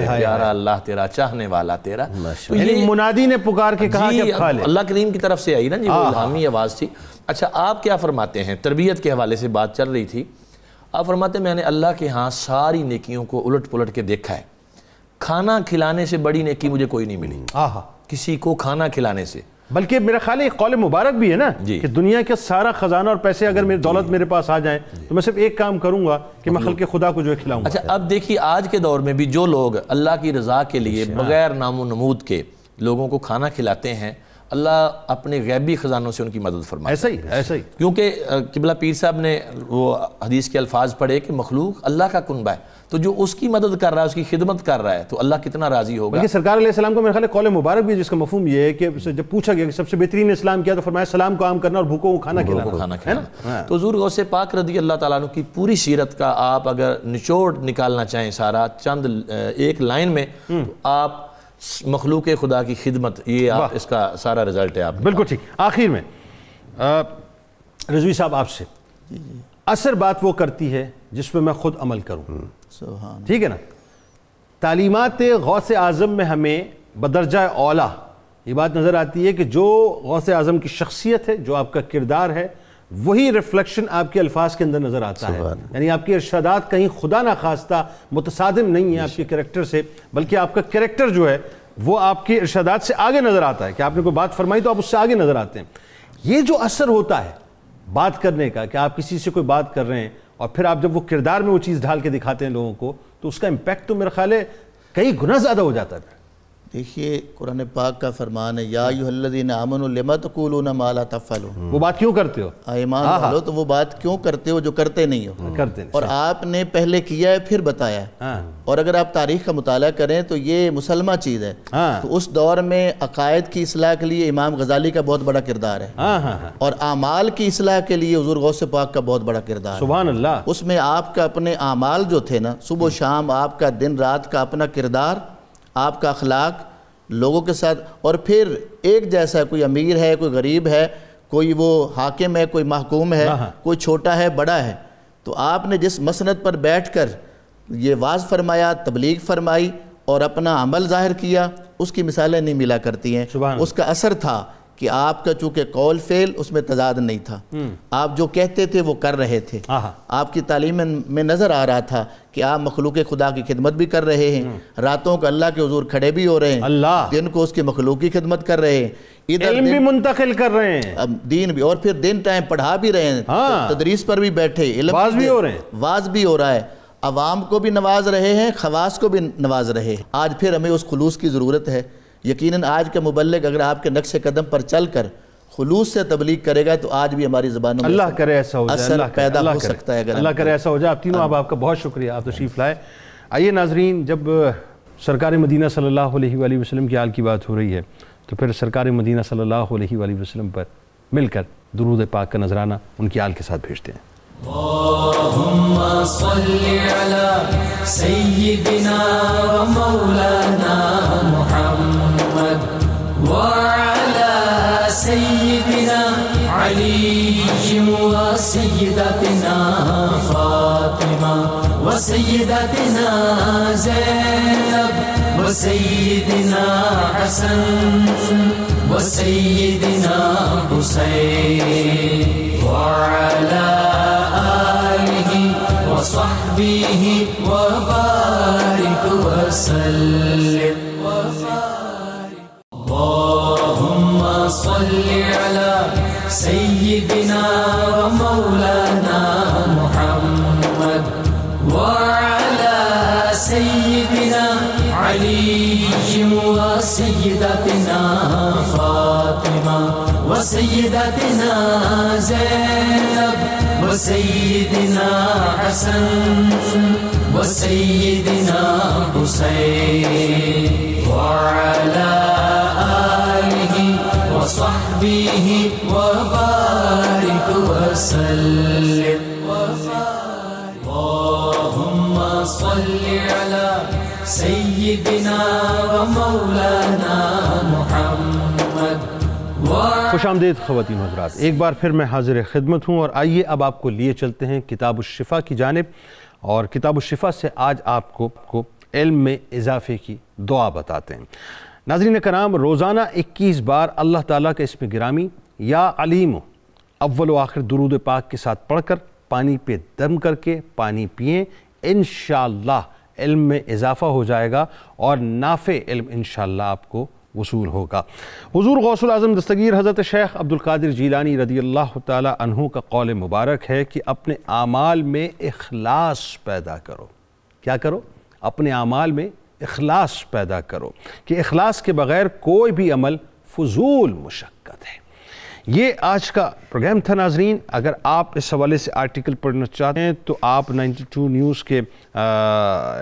پیارا اللہ تیرا چاہنے والا تیرا. یعنی منادی نے پکار کے کہا کہ اب کھا لے. اللہ کریم کی طرف سے آئی نا جی، وہ الہامی آواز تھی. اچھا آپ کیا فرماتے ہیں؟ تربیت کے حوالے سے بات چل رہی تھی. آپ فرماتے ہیں میں نے اللہ کے ہاں ساری نیکیوں کو الٹ پلٹ کے دیکھا ہے، کھانا کھلانے سے بڑی نیکی مجھے کوئی نہیں ملی. کسی کو کھانا کھلانے سے، بلکہ میرا خیال ہے قول مبارک بھی ہے نا کہ دنیا کا سارا خزانہ اور پیسے اگر میری دولت میرے پاس آ جائیں تو میں صرف ایک کام کروں گا کہ میں خلق خدا کو جو ہے کھلاؤں گا. اچھا اب دیکھیے آج کے دور میں بھی جو لوگ اللہ کی رضا کے لیے بغیر نام و نمود کے لوگوں کو کھانا کھلاتے ہیں، اللہ اپنے غیبی خزانوں سے ان کی مدد فرمائے. ایسا ہی کیونکہ قبلہ پیر صاحب نے وہ حدیث کے الفاظ پڑھے کہ مخلوق اللہ کا کنبہ ہے، تو جو اس کی مدد کر رہا ہے، اس کی خدمت کر رہا ہے، تو اللہ کتنا راضی ہوگا. بلکہ سرکار علیہ السلام کو میرے خیال ہے قول مبارک بھی، جس کا مفہوم یہ ہے کہ جب پوچھا گیا کہ سب سے بہترین اسلام کیا، تو فرمایا سلام کو عام کرنا اور بھوکوں کو کھانا کھلانا. تو حضور غوث پاک رضی اللہ تعالیٰ عنہ کی پوری سیرت کا آپ اگر نچوڑ نکالنا چاہیں سارا چند ایک لائن میں، تو آپ مخلوق خدا کی خدمت، یہ آپ اس کا سارا رزلٹ ہے. آپ بالکل ٹھیک. آخر میں رضوی صاحب آپ سے، اثر بات وہ کرتی ہے جس پہ میں خود عمل کروں، ٹھیک ہے نا. تعلیمات غوث اعظم میں ہمیں بدرجہ اولا یہ بات نظر آتی ہے کہ جو غوث اعظم کی شخصیت ہے، جو آپ کا کردار ہے، وہی ریفلیکشن آپ کے الفاظ کے اندر نظر آتا ہے. یعنی آپ کی ارشادات کہیں خدا نخواستہ متصادم نہیں ہے آپ کے کریکٹر سے، بلکہ آپ کا کریکٹر جو ہے وہ آپ کے ارشادات سے آگے نظر آتا ہے کہ آپ نے کوئی بات فرمائی تو آپ اس سے آگے نظر آتے ہیں. یہ جو اثر ہوتا ہے بات کرنے کا کہ آپ کسی سے کوئی بات کر رہے ہیں اور پھر آپ جب وہ کردار میں وہ چیز ڈھال کے دکھاتے ہیں لوگوں کو، تو اس کا امپیکٹ تو میرا خیال ہے کئی گنا زیادہ ہو جاتا ہے. دیکھیے قرآن پاک کا فرمان ہے یا ایھا الذین آمنوا لما تقولون ما لا تفعلون. وہ بات کیوں کرتے ہو؟ ایمان والو تو وہ بات کیوں کرتے ہو جو کرتے نہیں ہو. اور آپ نے پہلے کیا ہے پھر بتایا ہے. اور اگر آپ تاریخ کا مطالعہ کریں تو یہ مسلمہ چیز ہے. تو اس دور میں عقائد کی اصلاح کے لیے امام غزالی کا بہت بڑا کردار ہے، اور اعمال کی اصلاح کے لیے حضور غوث پاک کا بہت بڑا کردار ہے. سبحان اللہ. اس میں آپ کا اپنے اعمال جو تھے نا، صبح و شام آپ کا دن رات کا اپنا کردار، آپ کا اخلاق لوگوں کے ساتھ، اور پھر ایک جیسا، کوئی امیر ہے، کوئی غریب ہے، کوئی وہ حاکم ہے، کوئی محکوم ہے، کوئی چھوٹا ہے، بڑا ہے. تو آپ نے جس مسند پر بیٹھ کر یہ واعظ فرمایا، تبلیغ فرمائی اور اپنا عمل ظاہر کیا، اس کی مثالیں نہیں ملا کرتی ہیں. اس کا اثر تھا کہ آپ کا چونکہ قول فعل اس میں تضاد نہیں تھا، آپ جو کہتے تھے وہ کر رہے تھے. آپ کی تعلیم میں نظر آ رہا تھا کہ آپ مخلوق خدا کی خدمت بھی کر رہے ہیں، راتوں کو اللہ کے حضور کھڑے بھی ہو رہے ہیں، دن کو اس کی مخلوق کی خدمت کر رہے ہیں، علم بھی منتقل کر رہے ہیں، دین بھی، اور پھر دن ٹائم پڑھا بھی رہے ہیں، تدریس پر بھی بیٹھے، علم واعظ بھی ہو رہے ہیں، واعظ بھی ہو رہا ہے، عوام کو بھی نواز رہے ہیں، خواص کو بھی نواز رہے ہیں. آج پھر ہمیں اس خلوص کی ضرورت ہے. یقیناً آج کا مبلغ اگر آپ کے نقش قدم پر چل کر خلوص سے تبلیغ کرے گا تو آج بھی ہماری زبانوں میں اللہ کرے ایسا ہو جائے، اثر پیدا ہو سکتا ہے. اللہ کرے ایسا ہو جائے. آپ تینوں آپ کا بہت شکریہ، آپ تشریف لائے. آئیے ناظرین، جب سرکار مدینہ صلی اللہ علیہ وآلہ وسلم کی حال کی بات ہو رہی ہے تو پھر سرکار مدینہ صلی اللہ علیہ وآلہ وسلم پر مل کر درود پاک کا نذرانہ ان کی حال کے ساتھ بھیجتے ہیں. اللہم صلی علی سیدنا و مولانا محمد وعلی سیدنا علی و سیدتنا فاطمہ و سیدتنا زینب و سیدنا حسن و سیدنا حسین وعلی وصحبه وبارك وسلم اللهم صل على سيدنا ومولانا محمد وعلى سيدنا علي وسيدتنا فاطمة وسيدتنا زينب وسيدنا حسن وسيدنا حسين وعلى آله وصحبه وبارك وسلم اللهم صل على سيدنا ومولانا محمد. خوش آمدید خواتین و حضرات، ایک بار پھر میں حاضر خدمت ہوں، اور آئیے اب آپ کو لیے چلتے ہیں کتاب الشفا کی جانب، اور کتاب الشفا سے آج آپ کو علم میں اضافے کی دعا بتاتے ہیں. ناظرین کرام، روزانہ 21 بار اللہ تعالیٰ کا اسم گرامی یا علیم اول و آخر درود پاک کے ساتھ پڑھ کر پانی پہ دم کر کے پانی پئیں، انشاءاللہ علم میں اضافہ ہو جائے گا اور نافع علم انشاءاللہ آپ کو وصول ہوگا. حضور غوث الاعظم دستگیر حضرت شیخ عبدالقادر جیلانی رضی اللہ تعالی عنہ کا قول مبارک ہے کہ اپنے اعمال میں اخلاص پیدا کرو. کیا کرو؟ اپنے اعمال میں اخلاص پیدا کرو، کہ اخلاص کے بغیر کوئی بھی عمل فضول مشقت ہے. یہ آج کا پروگرام تھا. ناظرین، اگر آپ اس حوالے سے آرٹیکل پڑھنا چاہتے ہیں تو آپ 92 نیوز کے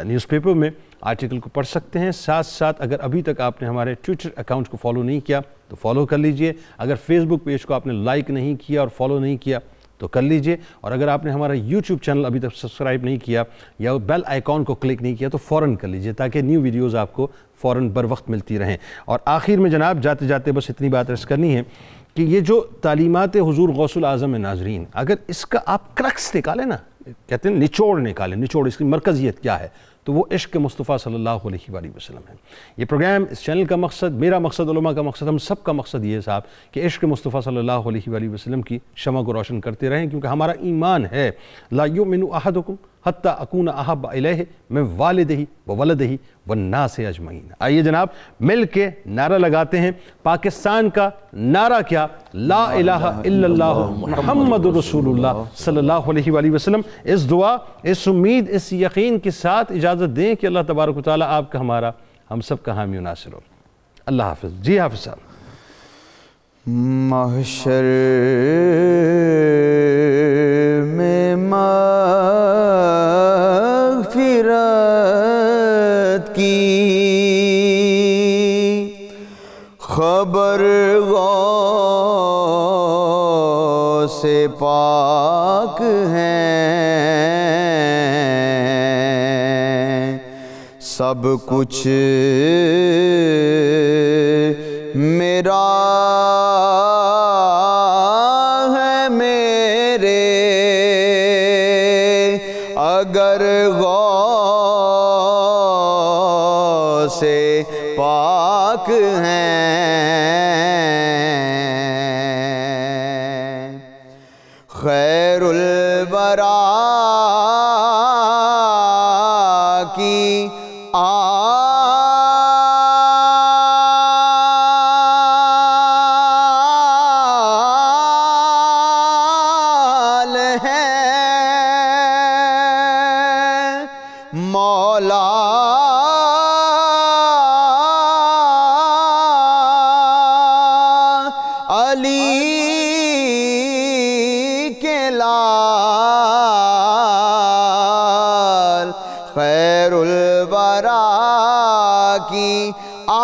نیوز پیپر میں آرٹیکل کو پڑھ سکتے ہیں. ساتھ ساتھ اگر ابھی تک آپ نے ہمارے ٹویٹر اکاؤنٹ کو فالو نہیں کیا تو فالو کر لیجئے. اگر فیس بک پیج کو آپ نے لائک نہیں کیا اور فالو نہیں کیا تو کر لیجئے. اور اگر آپ نے ہمارا یوٹیوب چینل ابھی تک سبسکرائب نہیں کیا یا بیل آئیکن کو کلک نہیں کیا تو فوراً کر لیجئے، تاکہ نیو ویڈیوز آپ کو فوراً بر وقت ملتی رہیں. اور آخر میں جناب جاتے جاتے بس اتنی بات عرض کرنی ہے کہ یہ جو تعلیمات حضور غوث الاعظم ہے ناظرین، اگر اس کا آپ کرکس نکالیں نا، کہتے ہیں نچوڑ نکالیں، نچوڑ اس کی مرکزیت کیا ہے، تو وہ عشق مصطفیٰ صلی اللہ علیہ وآلہ وسلم ہے. یہ پروگرام، اس چینل کا مقصد، میرا مقصد، علماء کا مقصد، ہم سب کا مقصد یہ ہے صاحب کہ عشق مصطفیٰ صلی اللہ علیہ وآلہ وسلم کی شمع کو روشن کرتے رہیں، کیونکہ ہمارا ایمان ہے لا یؤمن احدکم حتی اکون احب الیہ من والدہ وولدہ والناس اجمعین. آئیے جناب مل کے نعرہ لگاتے ہیں. پاکستان کا نعرہ کیا؟ لا الہ الا اللہ محمد رسول اللہ صلی اللہ علیہ وآلہ وسلم. اس دعا، اس امید، اس یقین کے ساتھ اجازت دیں کہ اللہ تبارک و تعالیٰ آپ کا، ہمارا، ہم سب کا حامی و ناصر ہو. اللہ حافظ. جی حافظ صاحب. محشر میں مغفرت کی خبر غوث پاک ہیں، سب کچھ میرا ہے میرے، اگر غوث پاک ہیں. خیر الورا کی آل ہے، مولا علی کے لال، خیر الورا کی آل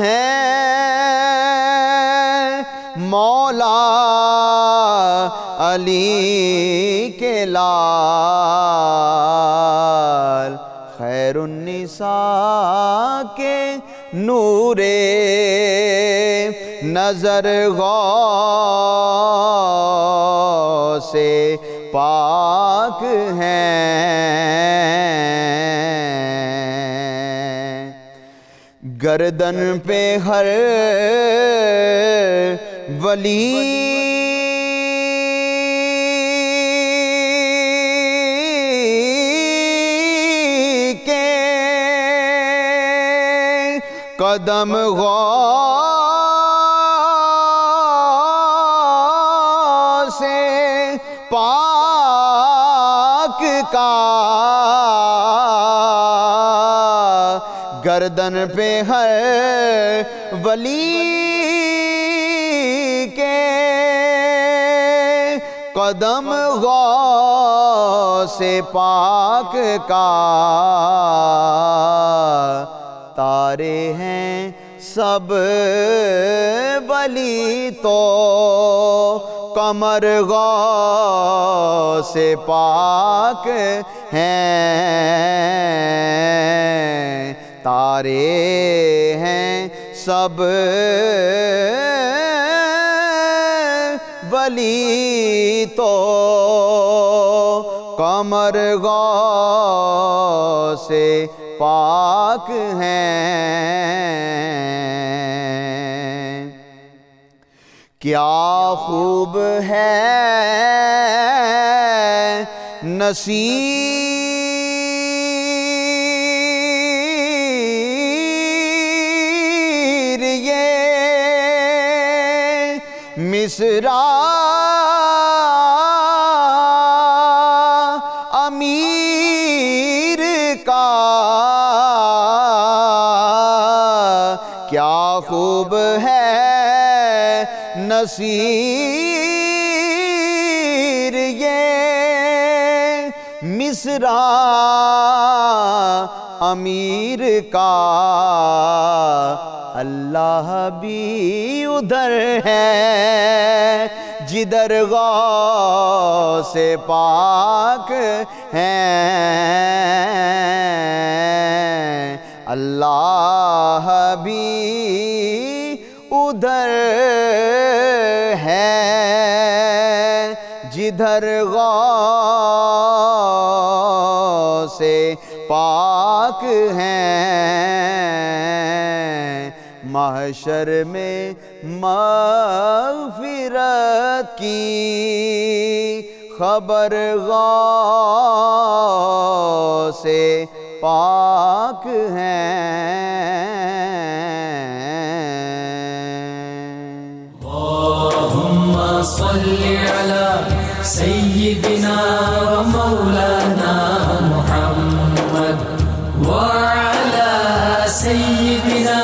ہیں، مولا علی کے لال، خیر النساء کے نور نظر غوث پاک ہیں. گردن پہ ہر ولی کے قدم غوث پاک کا، گردن پہ ہر ولی قدم غوث پاک کا تارے ہیں سب ولی تو قمر غوث پاک ہیں تارے ہیں سب ولی تو قمر غوث پاک ہیں کیا خوب ہے نصیر یہ مصرع امیر کا کیا خوب ہے نصیر یہ مصرع امیر کا اللہ بھی ادھر ہے جدھر غوث پاک ہیں اللہ بھی ادھر ہے جدھر غوث پاک ہیں محشر میں مغفرت کی خبر غوث پاک ہیں اللہم صلی علی سیدنا و مولانا محمد وعلی سیدنا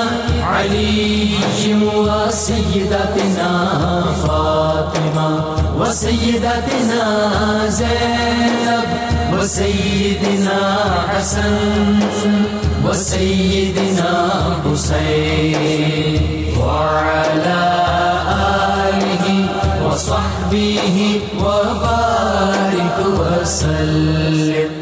علی و سیدتنا فاطمہ و سیدتنا زینب و سیدنا حسن و سیدنا حسین وعلی آلہ وصحبہ وبارک وسلم